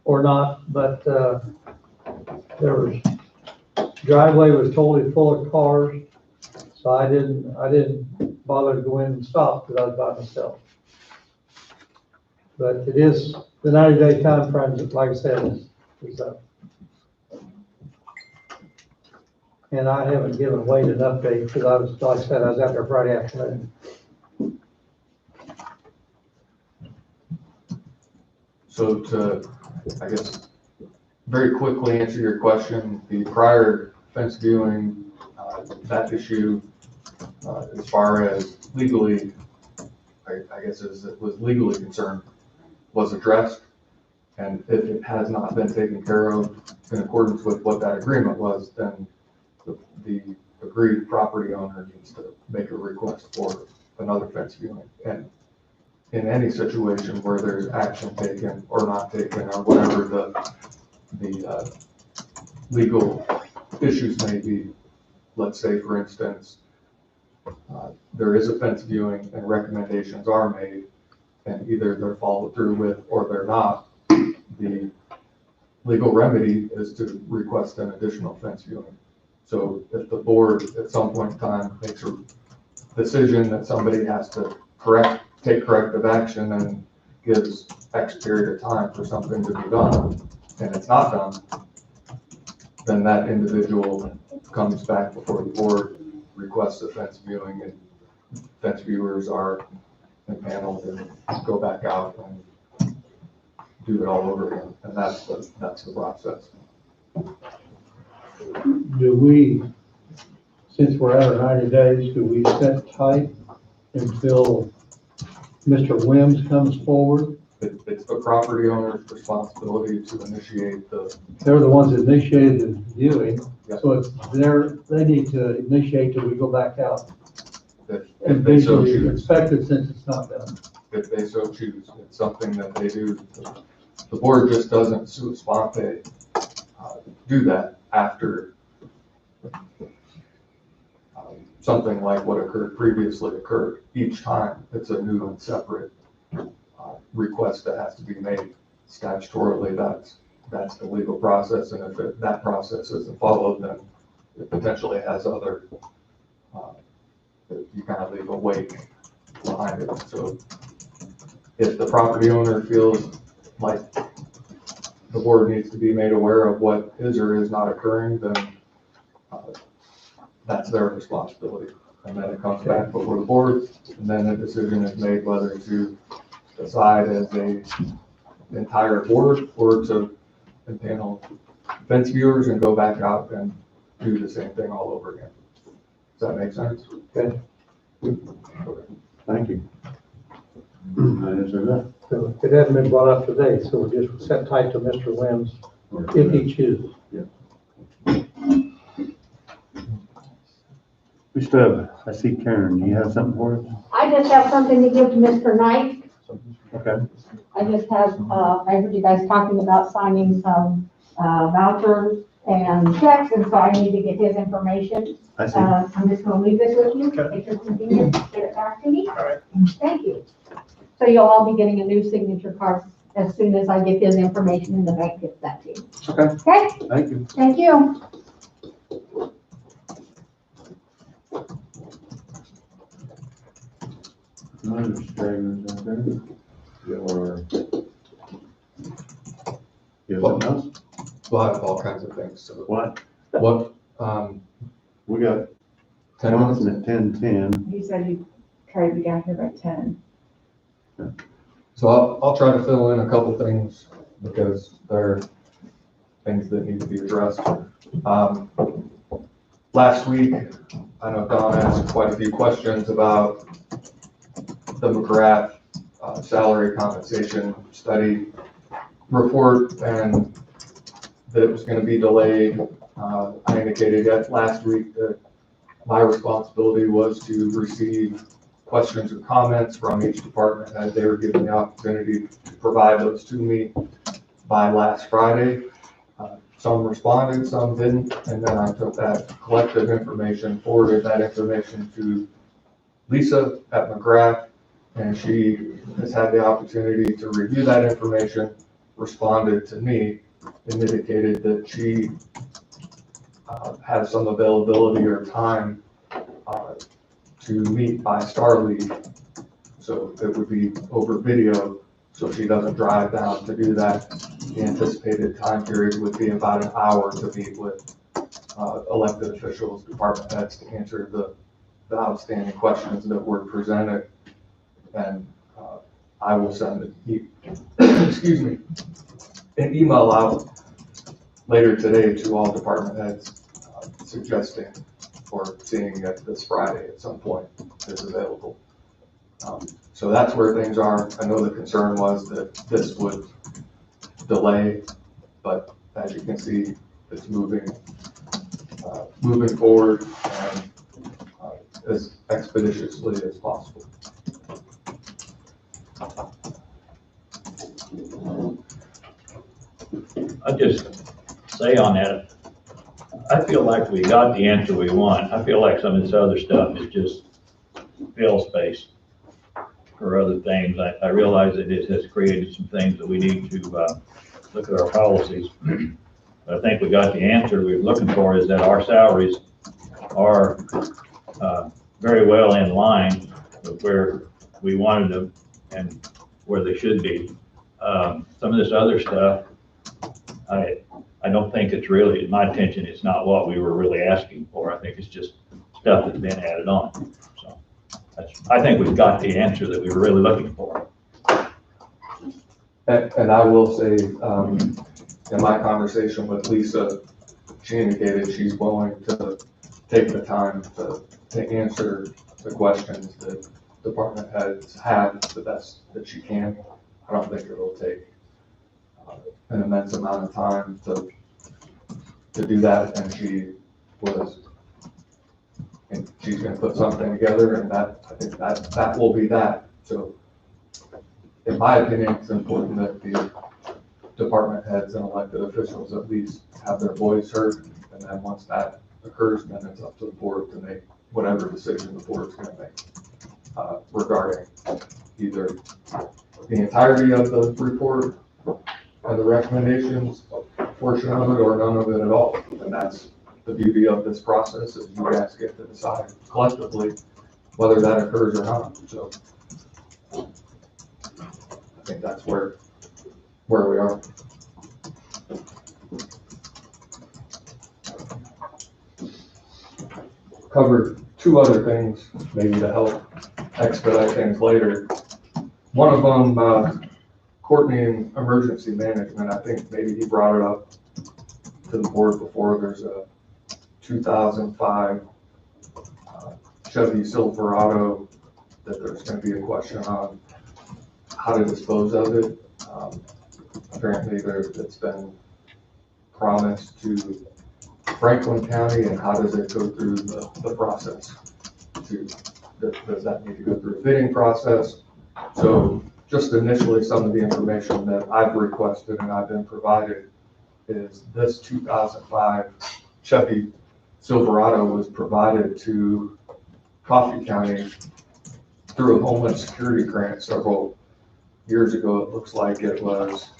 or not, but there was, driveway was totally full of cars, so I didn't bother to go in and stop because I was by myself. But it is, the 90-day time frame, like I said, is up. And I haven't given Wade an update because I was, like I said, I was out there Friday afternoon. So to, I guess, very quickly answer your question, the prior fence viewing, that issue, as far as legally, I guess as it was legally concerned, was addressed. And if it has not been taken care of in accordance with what that agreement was, then the agreed property owner needs to make a request for another fence viewing. And in any situation where there's action taken or not taken, or whatever the legal issues may be, let's say, for instance, there is a fence viewing and recommendations are made, and either they're followed through with or they're not, the legal remedy is to request an additional fence viewing. So if the board at some point in time makes a decision that somebody has to take corrective action and gives X period of time for something to be done, and it's not done, then that individual comes back before the board, requests a fence viewing, and fence viewers are impaneled and go back out and do it all over again. And that's the process. Do we, since we're at our 90 days, do we sit tight until Mr. Wims comes forward? It's the property owner's responsibility to initiate They're the ones that initiated the viewing, Yeah. so it's they need to initiate till we go back out if and they so visually choose. inspect it since it's not done. If they so choose. It's something that they do. The board just doesn't sua sponte do that after something like what occurred previously occurred. Each time it's a new and separate request that has to be made statutorily. That's the legal process, and if that process isn't followed, then it potentially has other, you kind of leave a wake behind it. So if the property owner feels like the board needs to be made aware of what is or is not occurring, then that's their responsibility. And then it comes back before the board, and then a decision is made whether to decide as a entire board or to impanel fence viewers and go back out and do the same thing all over again. Does that make sense? Okay. Thank you. I answered that. So it hasn't been brought up today, so we're just set tight to Mr. Wims if he chooses. We still have, I see Karen, do you have something for us? I just have something to give to Mr. Knight. Okay. I just have, I heard you guys talking about signing some vouchers and checks, and so I need to get his information. I see. I'm just gonna leave this with you, if you're convenient, get it back to me. All right. Thank you. So you'll all be getting a new signature card as soon as I get his information and the bank gets that to you. Okay. Okay? Thank you. Thank you. Another statement out there. Your. You have something else? We'll have all kinds of things. So What? what, We got 10 Johnson minutes? at 10:10. You said you tried to be down here by 10. So I'll try to fill in a couple things because they're things that need to be addressed. Last week, I know Don asked quite a few questions about the McGrath salary compensation study report and that it was going to be delayed. I indicated that last week that my responsibility was to receive questions or comments from each department as they were given the opportunity to provide those to me by last Friday. Some responded, some didn't, and then I took that collective information, forwarded that information to Lisa at McGrath, and she has had the opportunity to review that information, responded to me, and indicated that she has some availability or time to meet by Starlead. So it would be over video, so she doesn't drive down to do that. The anticipated time period would be about an hour to meet with elected officials, department heads to answer the outstanding questions that were presented. And I will send excuse me, an email out later today to all department heads suggesting or seeing if this Friday at some point is available. So that's where things are. I know the concern was that this would delay, but as you can see, it's moving forward and as expeditiously as possible. I'll just say on that, I feel like we got the answer we want. I feel like some of this other stuff is just fill space for other things. I realize that it has created some things that we need to look at our policies. But I think we got the answer we were looking for, is that our salaries are very well in line with where we wanted them and where they should be. Some of this other stuff, I don't think it's really, in my attention, it's not what we were really asking for. I think it's just stuff that's been added on. So I think we've got the answer that we were really looking for. And I will say, in my conversation with Lisa, she indicated she's willing to take the time to answer the questions that department heads have the best that she can. I don't think it'll take an immense amount of time to do that, and she's going to put something together, and I think that will be that. So in my opinion, it's important that the department heads and elected officials at least have their voice heard, and then once that occurs, then it's up to the board to make whatever decision the board's going to make regarding either the entirety of the report and the recommendations, a portion of it, or none of it at all. And that's the beauty of this process, is you guys get to decide collectively whether that occurs or not. So I think that's where we are. Covered two other things, maybe to help expedite things later. One of them, Courtney in emergency management, I think maybe he brought it up to the board before. There's a 2005 Chevy Silverado that there's going to be a question on how to dispose of it. Apparently it's been promised to Franklin County, and how does it go through the process? Does that need to go through a bidding process? So just initially, some of the information that I've requested and I've been provided is this 2005 Chevy Silverado was provided to Coffee County through a Homeland Security grant several years ago. It looks like it was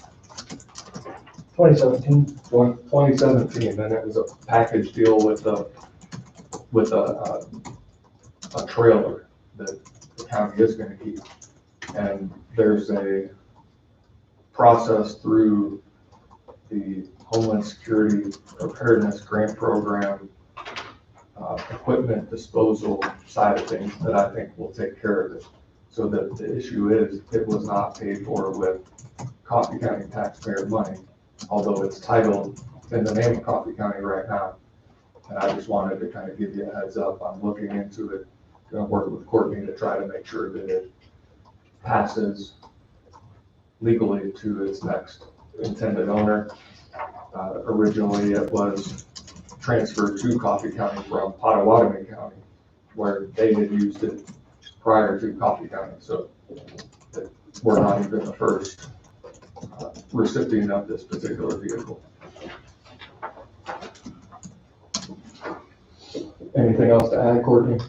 2017, and it was a package deal with a trailer that the county is going to keep. And there's a process through the Homeland Security Preparedness Grant Program, equipment disposal side of things that I think will take care of it. So that the issue is, it was not paid for with Coffee County taxpayer money, although it's titled in the name of Coffee County right now. And I just wanted to kind of give you a heads up. I'm looking into it, gonna work with Courtney to try to make sure that it passes legally to its next intended owner. Originally, it was transferred to Coffee County from Pottawatomie County, where they had used it prior to Coffee County. So we're not even the first recipient of this particular vehicle. Anything else to add, Courtney?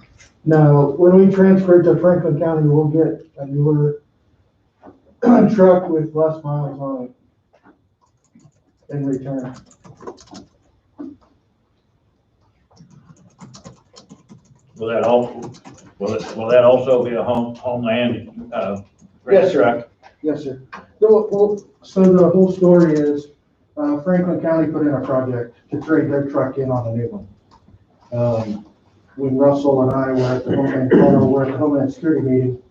Now, when we transfer it to Franklin County, we'll get a newer truck with less miles on it in return. Will that also be a homeland, Yes, sir. racetrack? Yes, sir. So the whole story is, Franklin County put in a project to trade their truck in on a new one. When Russell and I were at the Homeland Security meeting,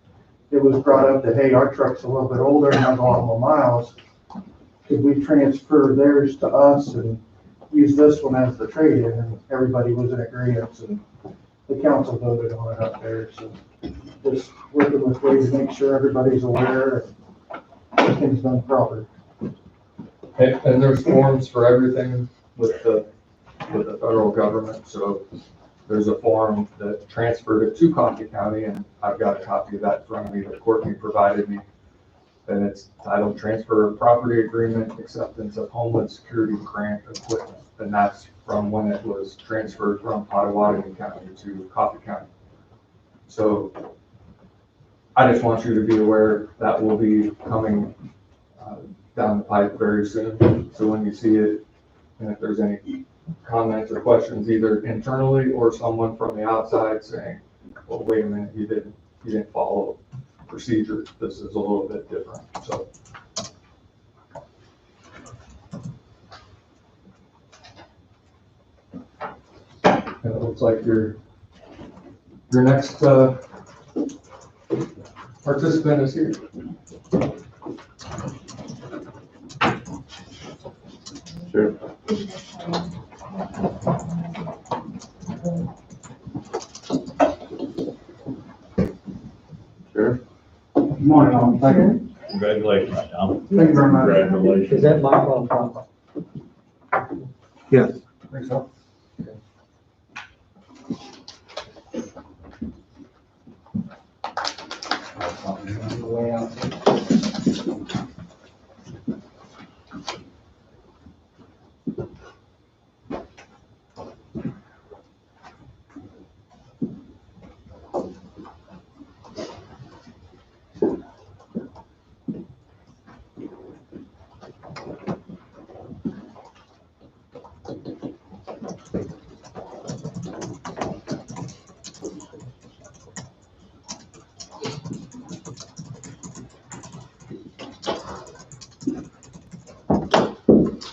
it was brought up that, hey, our truck's a little bit older and has a lot more miles. Could we transfer theirs to us and use this one as the trade-in? And everybody was in agreement, and the council voted on it up there. So just working with ways to make sure everybody's aware and everything's done proper. And there's forms for everything with the federal government. So there's a form that transferred it to Coffee County, and I've got a copy of that in front of me that Courtney provided me. And it's titled Transfer of Property Agreement, Acceptance of Homeland Security Grant Equipment. And that's from when it was transferred from Pottawatomie County to Coffee County. So I just want you to be aware that will be coming down the pipe very soon. So when you see it, and if there's any comments or questions, either internally or someone from the outside saying, well, wait a minute, you didn't follow procedure. This is a little bit different. So. And it looks like your next participant is here. Sure. Sure. Good morning, all. Thank you. Congratulations, Tom. Thank you very much. Congratulations. Is that microphone problem? Yes. I think so.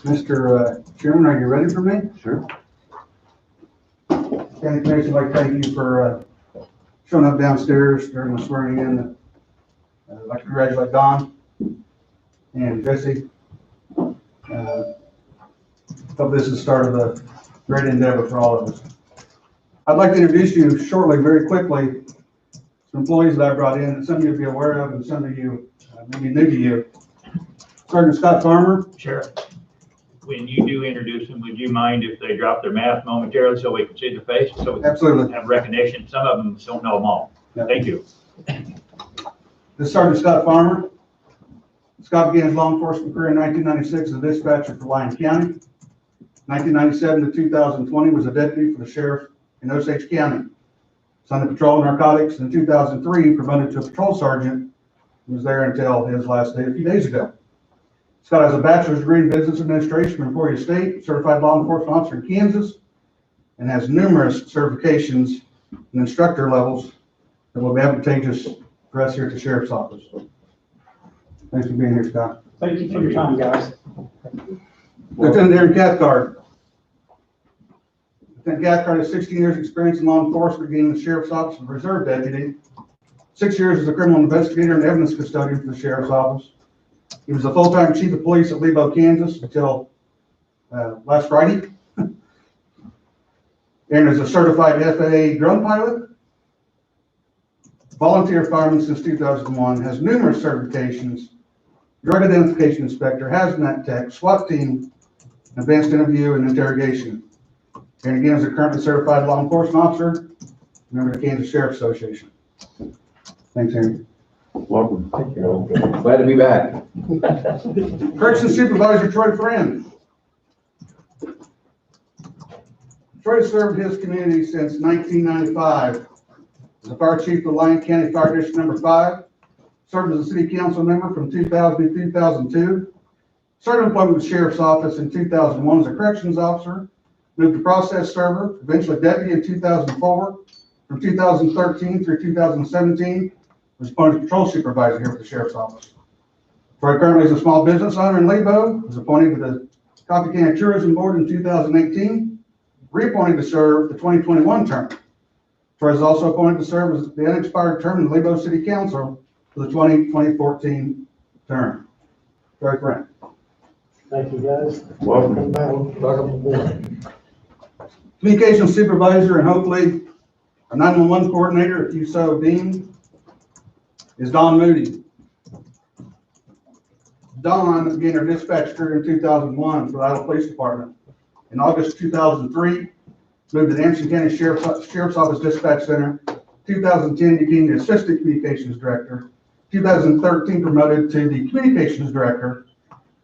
Mr. Chairman, are you ready for me? Sure. County Commission, I'd like to thank you for showing up downstairs during the swearing in. I'd like to congratulate Don and Jesse. Hope this is the start of a great endeavor for all of us. I'd like to introduce you shortly, very quickly, some employees that I brought in that some of you will be aware of and some of you maybe new to you. Sergeant Scott Farmer. Sheriff, when you do introduce them, would you mind if they drop their mask momentarily so we can see their face? So we Absolutely. can have recognition. Some of them don't know them all. Yeah. Thank you. This is Sergeant Scott Farmer. Scott began his law enforcement career in 1996 as a dispatcher for Lyon County. 1997 to 2020 was a deputy for the sheriff in Osage County. Assigned to patrol narcotics. In 2003, promoted to a patrol sergeant. He was there until his last day a few days ago. Scott has a bachelor's degree in business administration from Emporia State, certified law enforcement officer in Kansas, and has numerous certifications and instructor levels that will be advantageous for us here at the sheriff's office. Thanks for being here, Scott. Thank you for your time, guys. Lieutenant Aaron Cathcart. Lieutenant Cathcart has 16 years' experience in law enforcement, being in the sheriff's office as a reserve deputy, 6 years as a criminal investigator and evidence custodian for the sheriff's office. He was a full-time chief of police at Lebo, Kansas until last Friday. Aaron is a certified FAA drone pilot, volunteer fireman since 2001, has numerous certifications, drug identification inspector, hazmat tech, SWAT team, advanced interview and interrogation. And again, is a currently certified law enforcement officer, member of the Kansas Sheriff Association. Thanks, Aaron. Welcome. Thank you. Glad to be back. Corrections Supervisor Troy Friend. Troy served his community since 1995 as a fire chief of Lyon County Fire District Number 5. Served as a city council member from 2000 to 2002. Started employment with the Sheriff's Office in 2001 as a corrections officer. Moved to process server, eventually deputy in 2004. From 2013 through 2017, was appointed patrol supervisor here with the Sheriff's Office. Troy currently is a small business owner in Lebo. Was appointed to the Coffee County Tourism Board in 2018. Reappointed to serve the 2021 term. Troy is also appointed to serve as the unexpired term in the Lebo City Council for the 2014 term. Troy Friend. Thank you, guys. Welcome. Welcome aboard. Communications supervisor and hopefully a 911 coordinator, if you so deem, is Don Moody. Don began her dispatch career in 2001 for the Iowa Police Department. In August 2003, moved to the Anderson County Sheriff's Office Dispatch Center. 2010 became the Assistant Communications Director. 2013 promoted to the Communications Director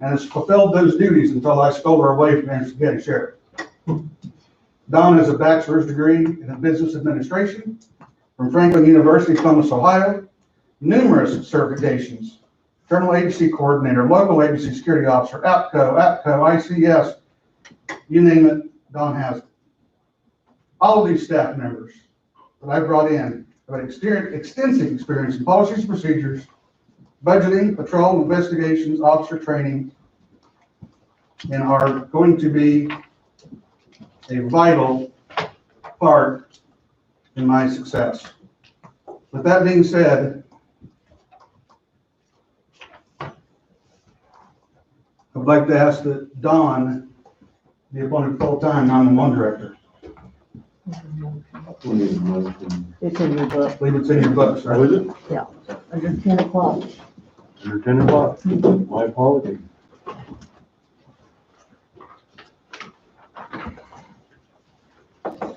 and has fulfilled those duties until I stole her away from Anderson County Sheriff. Don has a bachelor's degree in business administration from Franklin University, Columbus, Ohio. Numerous certifications: Terminal Agency Coordinator, Local Agency Security Officer, APCO, ICS, you name it, Don has it. All of these staff members that I brought in have extensive experience in policies and procedures, budgeting, patrol, investigations, officer training, and are going to be a vital part in my success. With that being said, I would like to ask that Don be appointed full-time 911 director. We need a motion. It's in your book, I believe it's in your books, right? Oh, is it? under 10 o'clock. Under 10 o'clock. My apologies.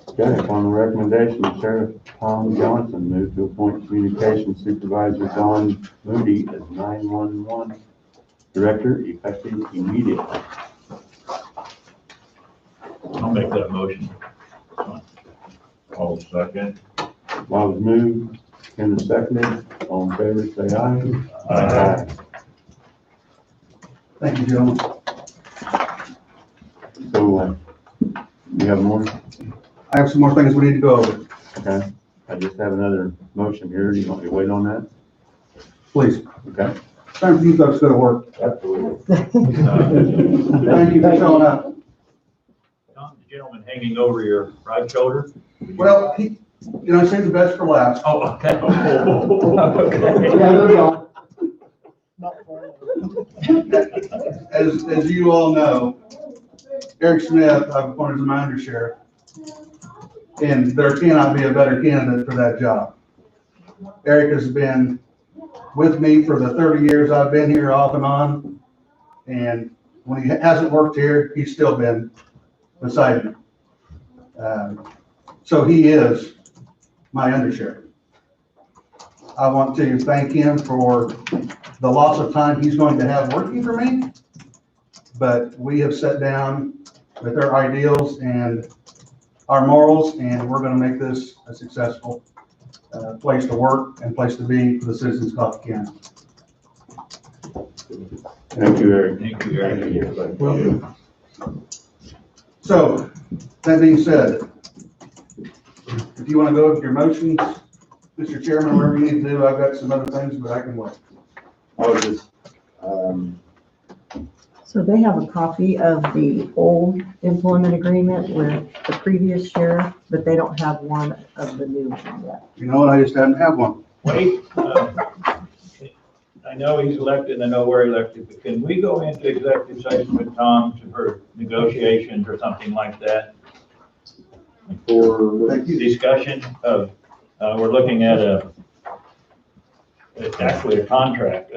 Okay, upon the recommendation of Sheriff Tom Johnson, move to appoint Communications Supervisor Don Moody as 911 Director, effective immediately. I'll make that motion. I'll second. Bob has moved, Ken has seconded. All in favor, say aye. Aye. Thank you, gentlemen. So, you have more? I have some more things we need to go over. Okay. I just have another motion here. Do you want me to wait on that? Please. Okay. Time for you folks to go to work. Absolutely. Thank you for showing up. Tom, the gentleman hanging over your right shoulder? Well, save the best for last. Oh, okay. As you all know, Eric Smith, I've appointed as my undersheriff, and there cannot be a better candidate for that job. Eric has been with me for the 30 years I've been here off and on, and when he hasn't worked here, he's still been beside me. So he is my undersheriff. I want to thank him for the loss of time he's going to have working for me, but we have sat down with our ideals and our morals, and we're going to make this a successful place to work and place to be for the citizens of Coffee County. Thank you, Eric. Thank you, Eric. Welcome. So, that being said, if you want to go with your motions, Mr. Chairman, whatever you need to do, I've got some other things, but I can wait. I was just, So they have a copy of the old employment agreement with the previous sheriff, but they don't have one of the new one yet. You know what, I just haven't had one. Wait, I know he's elected, I know we're elected, but can we go into executive session with Tom for negotiations or something like that. For discussion of, we're looking at it's actually a contract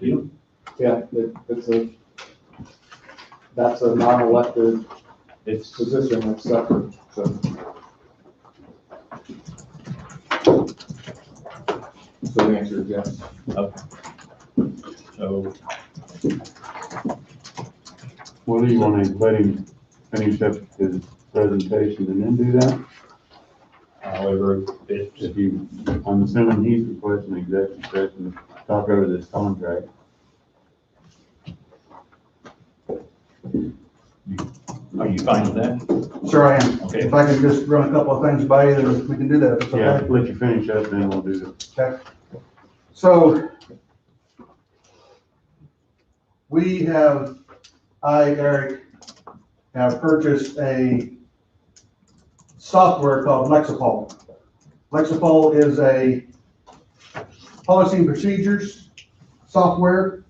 deal. Yeah, that's a non-elected It's, position that's separate, so. So the answer is yes. so, What do you want to let him finish up his presentation and then do that? however, it's, If you, I'm assuming he's requesting executive session to talk over this contract. are you fine with that? Sure I am. Okay. If I can just run a couple of things by you, then we can do that. if it's Yeah, okay. let you finish up, then we'll do it. Okay. So Eric, have purchased a software called Lexipol. Lexipol is a policy and procedures software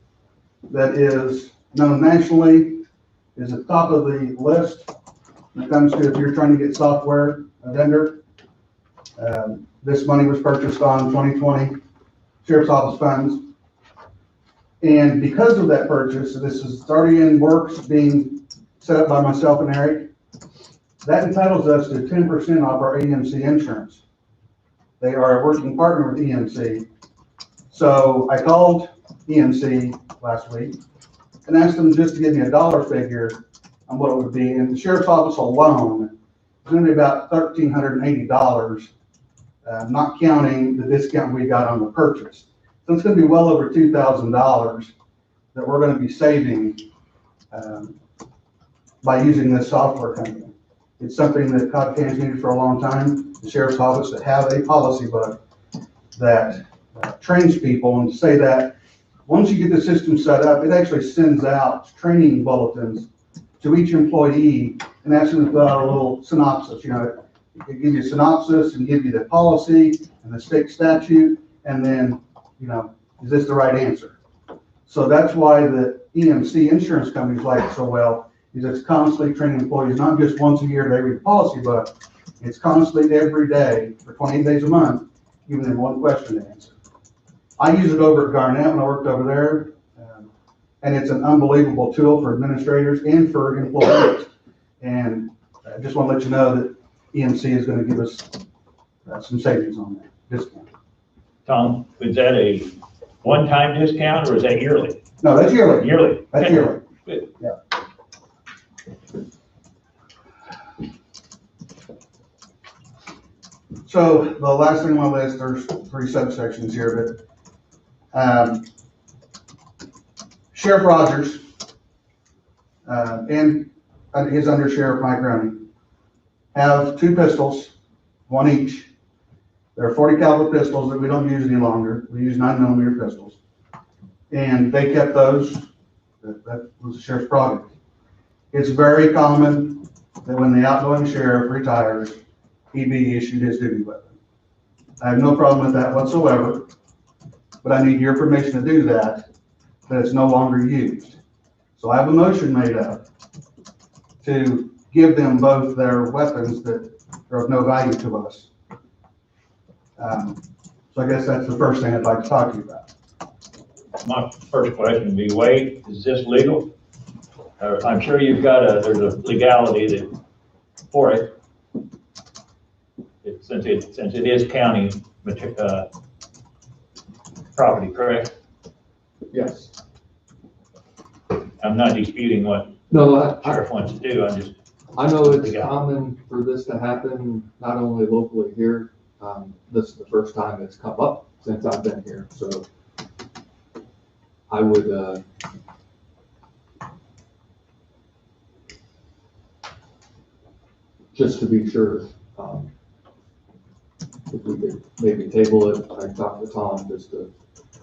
that is known nationally, is at the top of the list when it comes to if you're trying to get software, a vendor. This money was purchased on 2020 Sheriff's Office funds. And because of that purchase, this is already in works being set up by myself and Eric. That entitles us to 10% off our EMC insurance. They are a working partner with EMC. So I called EMC last week and asked them just to give me a dollar figure on what it would be. In the Sheriff's Office alone, it's going to be about $1,380, not counting the discount we got on the purchase. So it's going to be well over $2,000 that we're going to be saving by using this software company. It's something that Cobb County's needed for a long time. The Sheriff's Office to have a policy book that trains people, and to say that once you get the system set up, it actually sends out training bulletins to each employee and asks them to fill out a little synopsis. You know, it can give you a synopsis and give you the policy and the state statute, and then, you know, is this the right answer? So that's why the EMC insurance companies like it so well, is it's constantly training employees, not just once a year they read the policy book, it's constantly every day for 28 days a month, giving them one question to answer. I use it over at Garnett when I worked over there, and it's an unbelievable tool for administrators and for employees. And I just want to let you know that EMC is going to give us some savings on that discount. Tom, is that a one-time discount or is that yearly? No, that's yearly. Yearly. That's Okay. yearly. Good. Yeah. So the last thing on my list, there's 3 subsections here, but Sheriff Rogers and his under Sheriff Mike Rooney have 2 pistols, one each. They're 40 caliber pistols that we don't use any longer. We use 9mm pistols, and they kept those. That was the sheriff's product. It's very common that when the outgoing sheriff retires, he be issued his duty weapon. I have no problem with that whatsoever, but I need your permission to do that it's no longer used. So I have a motion made up to give them both their weapons that are of no value to us. So I guess that's the first thing I'd like to talk to you about. My first question would be, Wade, is this legal? I'm sure you've got there's a legality for it. Since it is county property, correct? Yes. I'm not disputing what No, sheriff wants to do, I'm just, I know it's common for this to happen, not only locally here. This is the first time it's come up since I've been here, so I would, just to be sure, if we could maybe table it, I can talk to Tom just to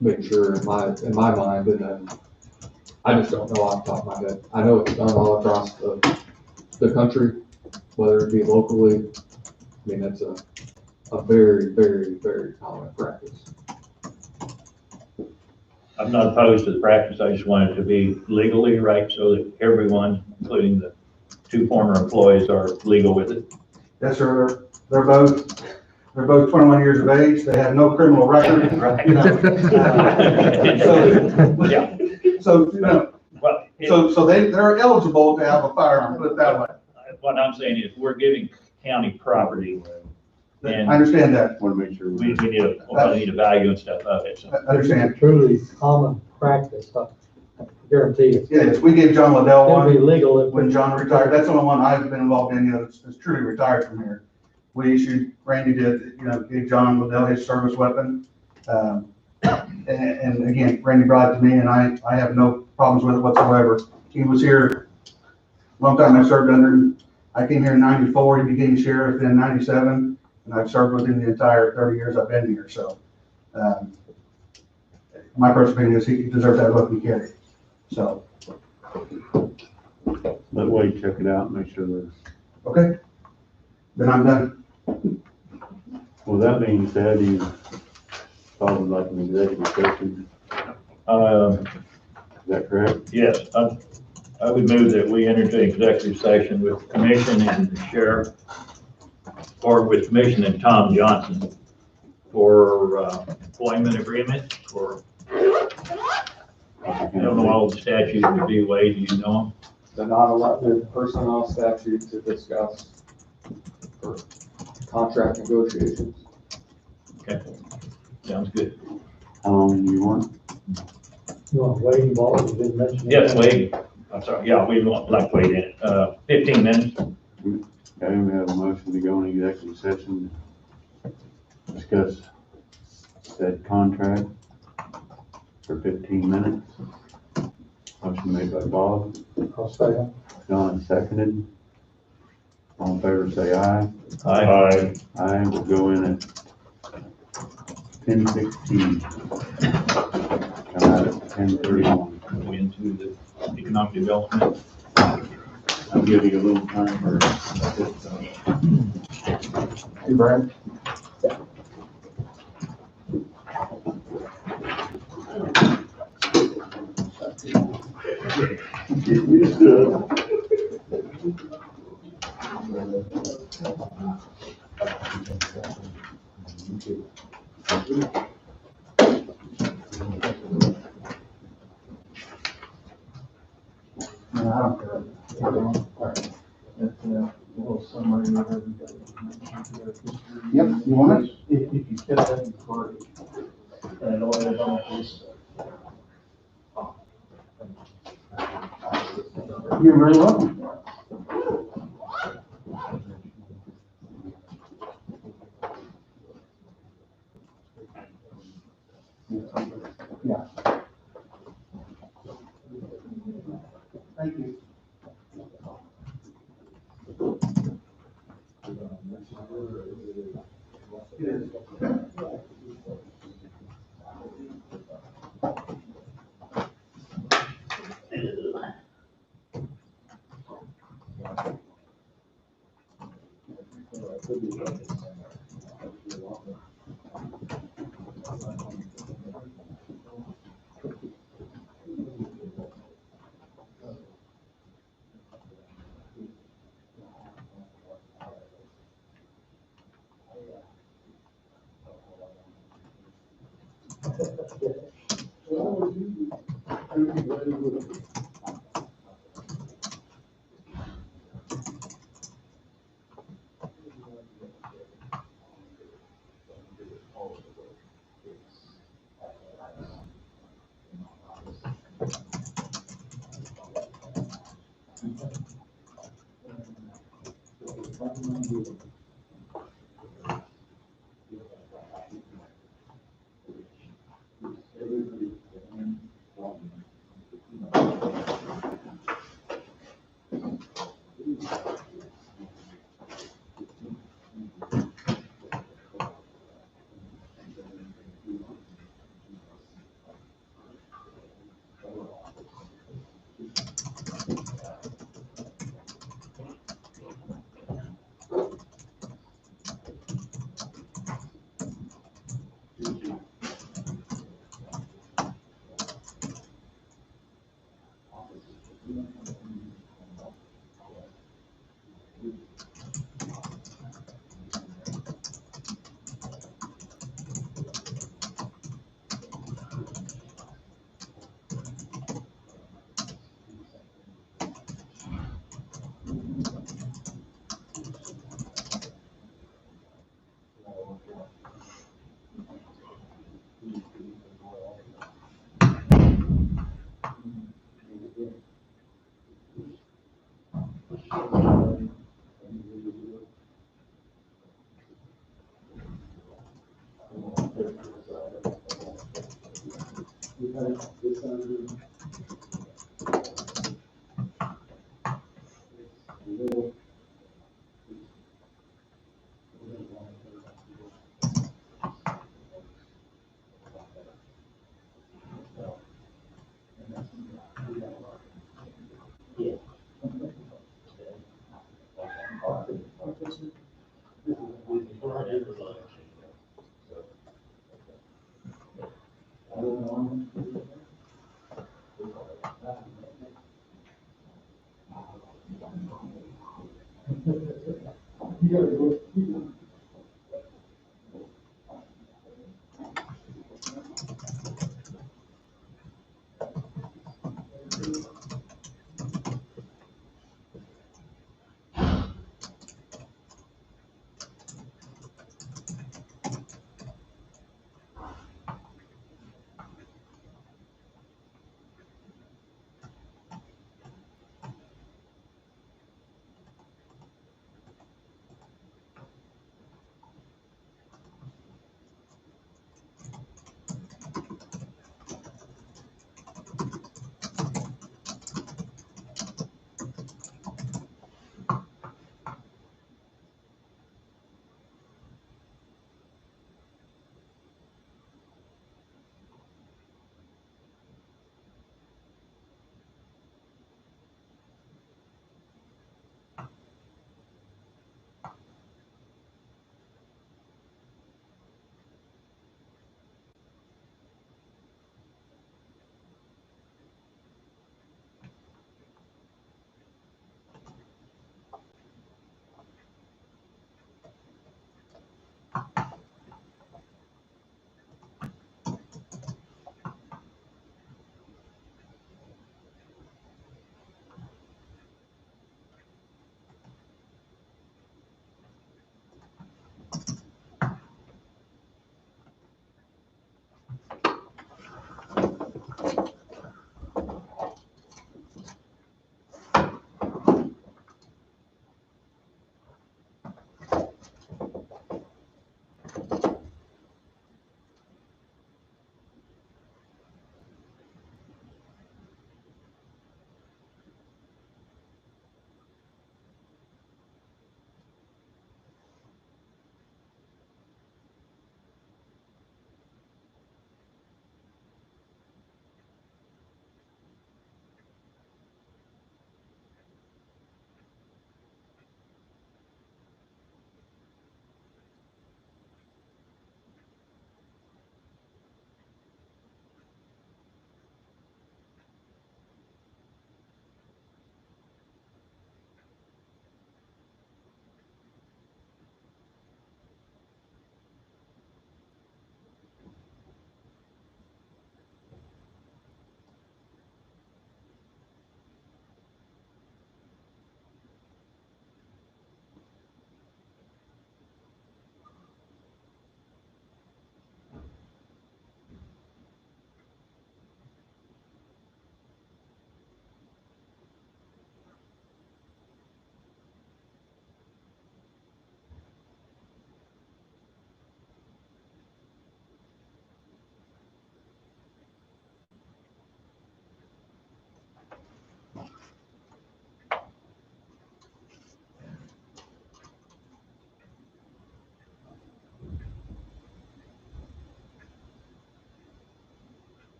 make sure in my mind, and then I just don't know off the top of my head. I know it's done all across the country, whether it be locally. I mean, that's a very, very, very common practice. I'm not opposed to the practice, I just want it to be legally right so that everyone, including the two former employees, are legal with it. Yes, sir. They're both 21 years of age. They have no criminal record. Right. You know. Yeah. So, you know, Well, so they're eligible to have a firearm, put it that way. what I'm saying is, we're giving county property, I and understand that. Want to make sure. we need a value and stuff of it, so. I understand. Truly common practice, I guarantee you. Yes, we gave John Liddell It'll be one legal if. when John retired. That's the only one I've been involved in, you know, that's truly retired from here. We issued, Randy did, you know, gave John Liddell his service weapon. And again, Randy brought it to me, and I have no problems with it whatsoever. He was here a long time. I served under him. I came here in '94, he became sheriff in '97, and I've served with him the entire 30 years I've been here, so. My personal opinion is he deserves that weapon to carry, so. Let Wade check it out and make sure that. Okay, then I'm done. With that being said, you probably like an executive session, is that correct? Yes, I would move that we enter into executive session with the commission and the sheriff, or with commission and Tom Johnson for employment agreement for, I don't know all the statutes would be, Wade, do you know them? The non-elected personnel statute to discuss for contract negotiations. Okay, sounds good. How long do you want? You want Wade involved, you didn't mention. Yes, Wade, I'm sorry, yeah, we want, like Wade in it, 15 minutes. Okay, we have a motion to go in executive session, to discuss said contract for 15 minutes. Motion made by Bob, I'll say it. John seconded. All in favor, say aye. Aye. Aye, we'll go in at 10:16. Come out at 10:31. Go into the economic development. I'll give you a little time for. Hey, Brian. No, I don't care. Yep, you want it? If you could, that'd be great. And I know I don't please. You're very welcome. Yeah. Thank you.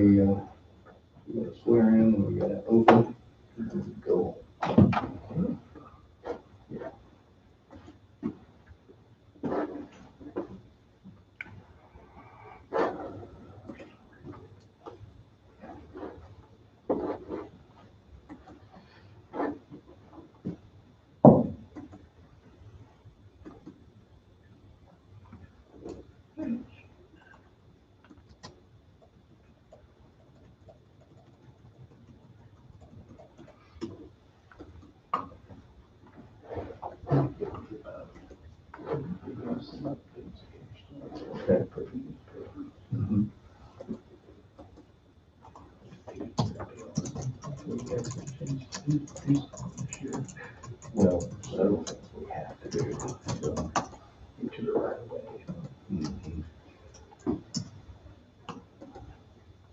we gotta swear in, and we gotta open, and go. Mhm. Well, so we have to do, so get to the right way. Mhm.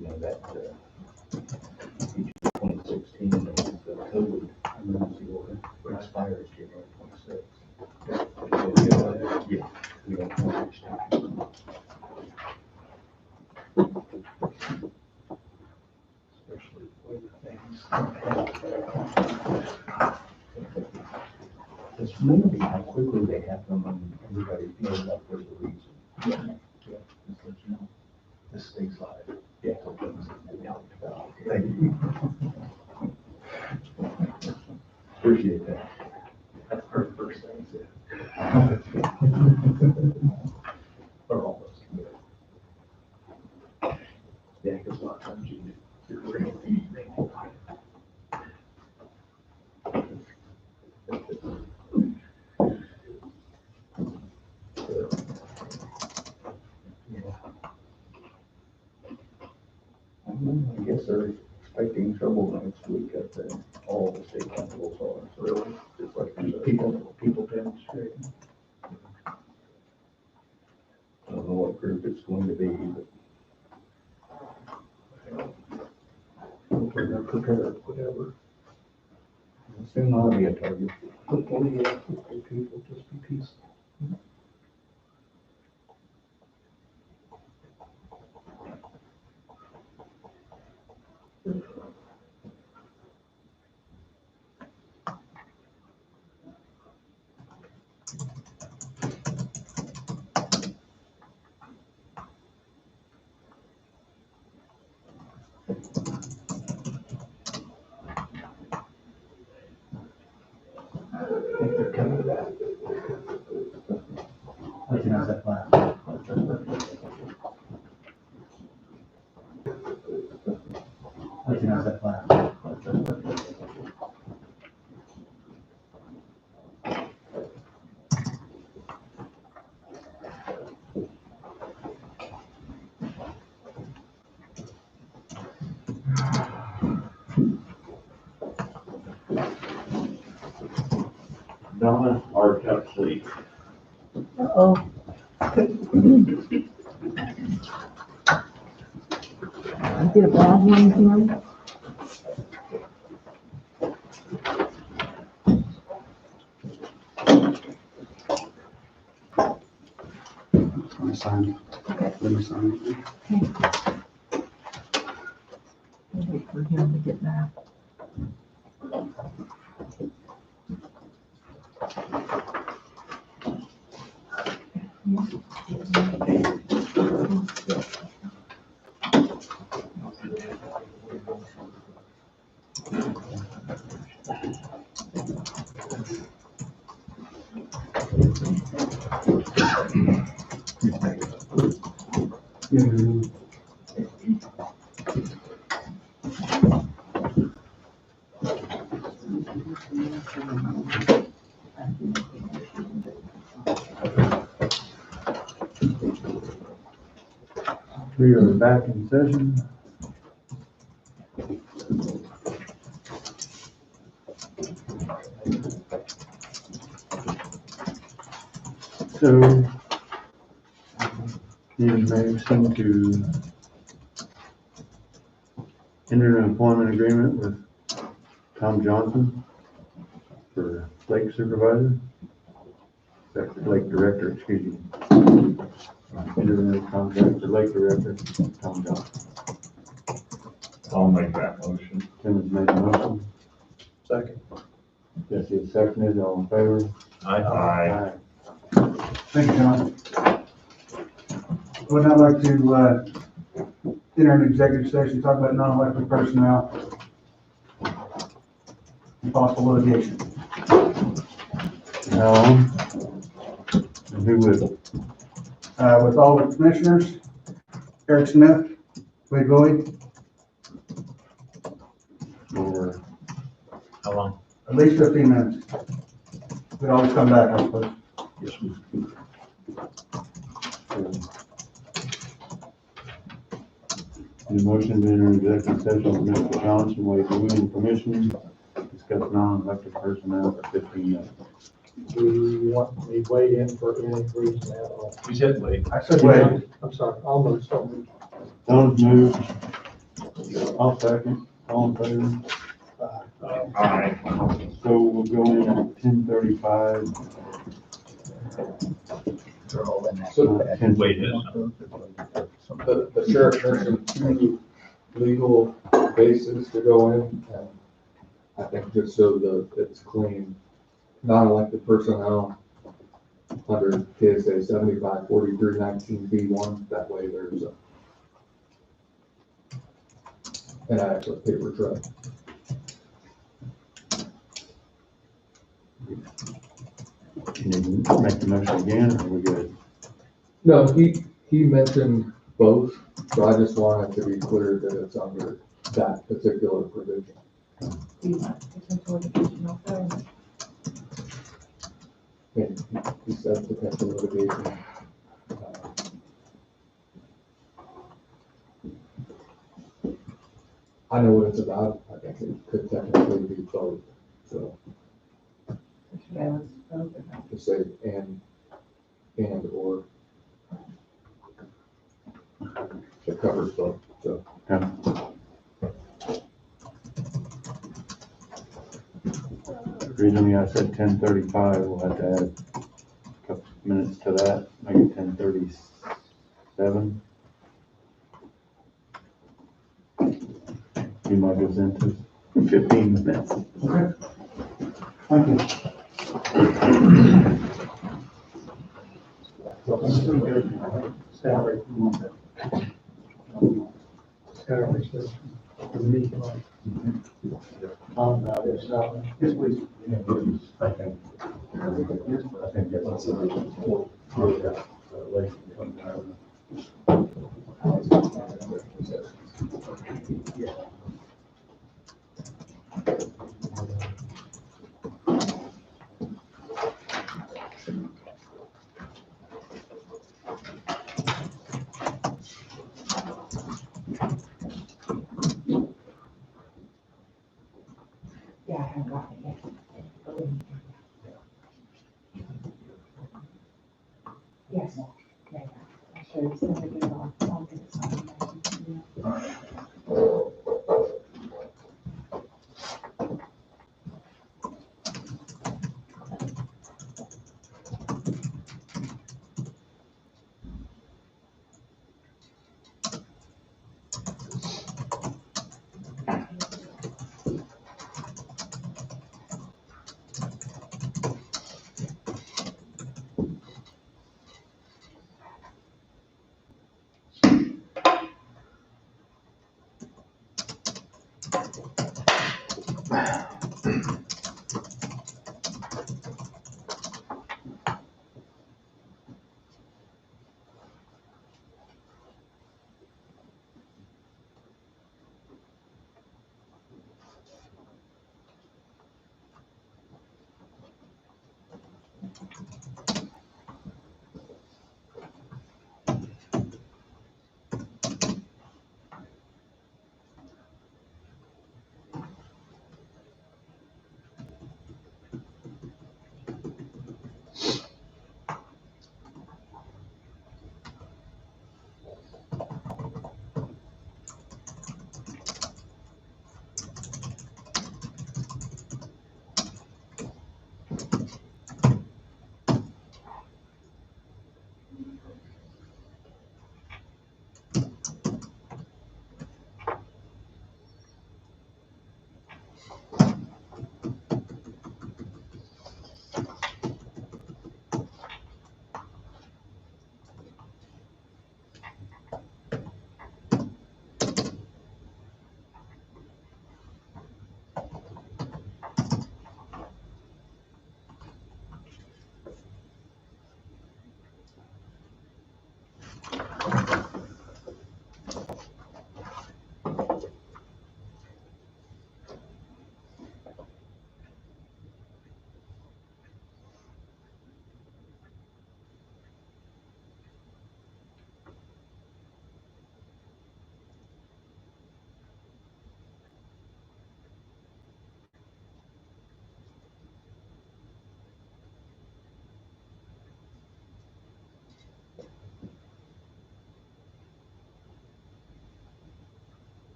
You know, that, 2016, the COVID emergency order expires January 26th. Yeah, we don't want to stop. Especially with things. It's really how quickly they have them and everybody feels like there's a reason. Yeah. Yeah, just let you know, this stays live. Yeah. Thank you. Appreciate that. That's our first thing, yeah. Or almost. Yeah, because a lot of times you're ready to eat. I guess they're expecting trouble next week at all the state capitals are, so really, just like people demonstrating. I don't know what group it's going to be, but hopefully they're prepared, whatever. Soon I'll be a target. Hopefully, yeah, hopefully people just be peaceful. I think they're coming back. I think how's that plan? I think how's that plan? Donna, our cup sleep. Uh-oh. I did a bad one, Kim. Let me sign. Let me sign. I'll wait for him to get back. We are back in session. So, need a motion to enter an employment agreement with Tom Johnson for lake supervisor, lake director, excuse me. Enter a contract for lake director, Tom Johnson. I'll make that motion. Tim has made a motion. Second. Jesse has seconded, all in favor? Aye. Thank you, John. Would now like to, enter an executive session, talk about non-elected personnel and possible litigation. How long? And who with? With all the commissioners, Eric Smith, Wade Bowie, Or How long? at least 15 minutes. We'd always come back, I suppose. the motion to enter executive session with Mr. Johnson, Wade Bowie, and permission to discuss non-elected personnel for 15 minutes. Do you want me to weigh in for any reason at all? You said wait. I said Wade. I'm sorry, almost, so, Don's moved. I'll second. All in favor? Aye. So we'll go in at 10:35. So Wait, yes. the sheriff mentioned two legal bases to go in, and I think just so it's clean, non-elected personnel under KSA 754319B1, that way there's an adequate paper trail. Can you make the motion again, or are we good? No, he mentioned both, so I just wanted to be clear that it's under that particular provision. Do you want potential litigation also? And he said potential litigation. I know what it's about. I think it could technically be both. So Yeah, let's both of them. just say and or. It covers both, so. Okay. The reason I said 10:35, we'll have to add a couple minutes to that, make it 10:37. You might goes into 15 minutes. Okay. Thank you. salary. Salary, so, for the meeting. About it, so. Yes, please. Yeah, I haven't gotten it yet. Yes. Yeah, yeah. I should send it off. I'll get it signed.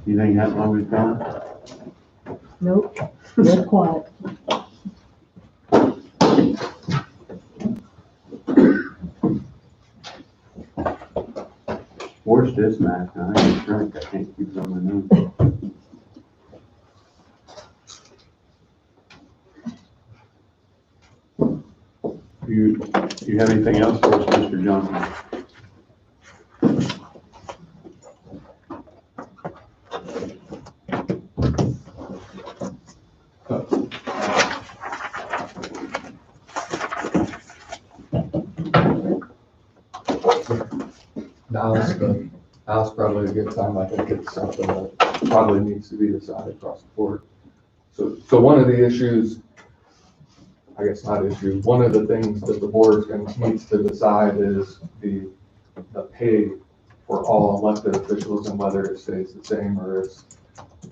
You think that's why we've gone? Nope, they're quiet. Where's this mask? I ain't drunk, I can't keep it on my nose. You have anything else for us, Mr. Johnson? Now's probably a good time. I think it's something that probably needs to be decided across the board. So one of the issues, I guess not issue, one of the things that the board needs to decide is the pay for all elected officials and whether it stays the same or if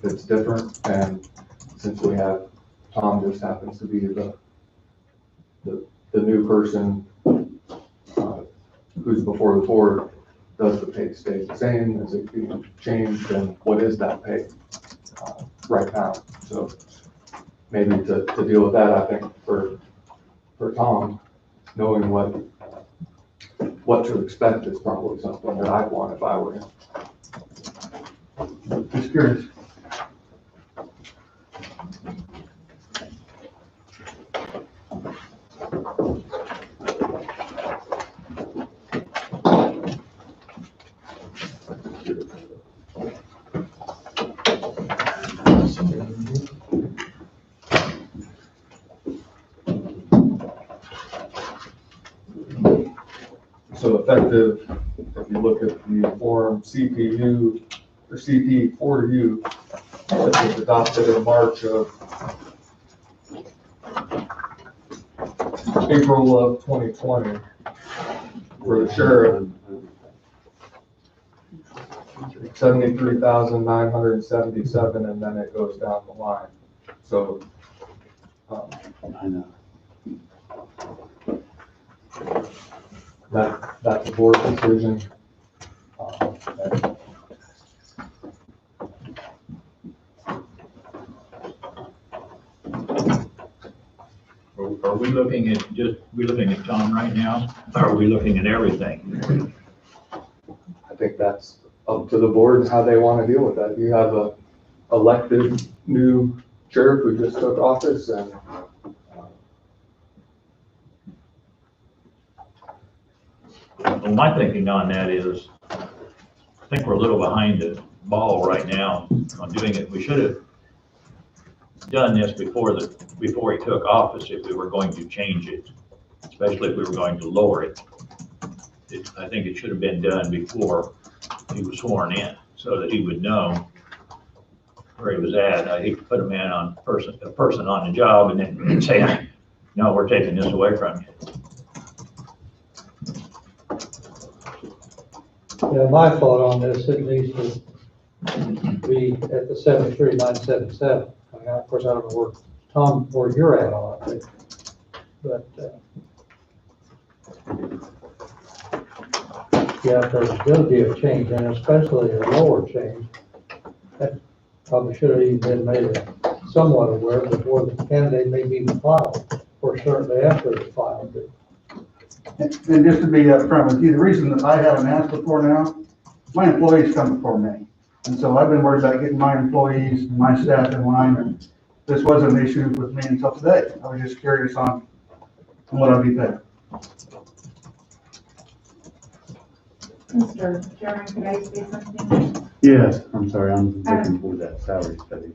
it's different. And since we have, Tom just happens to be the new person who's before the board, does the pay stay the same? Is it being changed? And what is that pay right now? So maybe to deal with that, I think for Tom, knowing what to expect is probably something that I'd want if I were him. Just curious. So effective, if you look at the form CPU or CP4U that was adopted in March of April of 2020 for the sheriff, 73,977, and then it goes down the line. So I know. that's a board decision. Are we looking at we looking at Tom right now? Or are we looking at everything? I think that's up to the board and how they want to deal with that. You have a elected new sheriff who just took office, and Well, my thinking on that is, I think we're a little behind the ball right now on doing it. We should have done this before he took office if we were going to change it, especially if we were going to lower it. I think it should have been done before he was sworn in, so that he would know where he was at. I hate to put a person on the job and then say, no, we're taking this away from you. Yeah, my thought on this, it needs to be at the 73,977. I mean, of course, I don't know where, Tom, where you're at on it, but, yeah, if there's going to be a change, and especially a lower change, that probably should have even been made somewhat aware before the candidate may be filed, or certainly after it's filed. And just to be upfront with you, the reason that I haven't asked before now, my employees come before me. And so I've been worried about getting my employees, and my staff in line, and this wasn't an issue with me until today. I was just curious on what I'd be paid. Mr. Chairman, could I say something? Yes, I'm sorry, I'm looking for that salary study.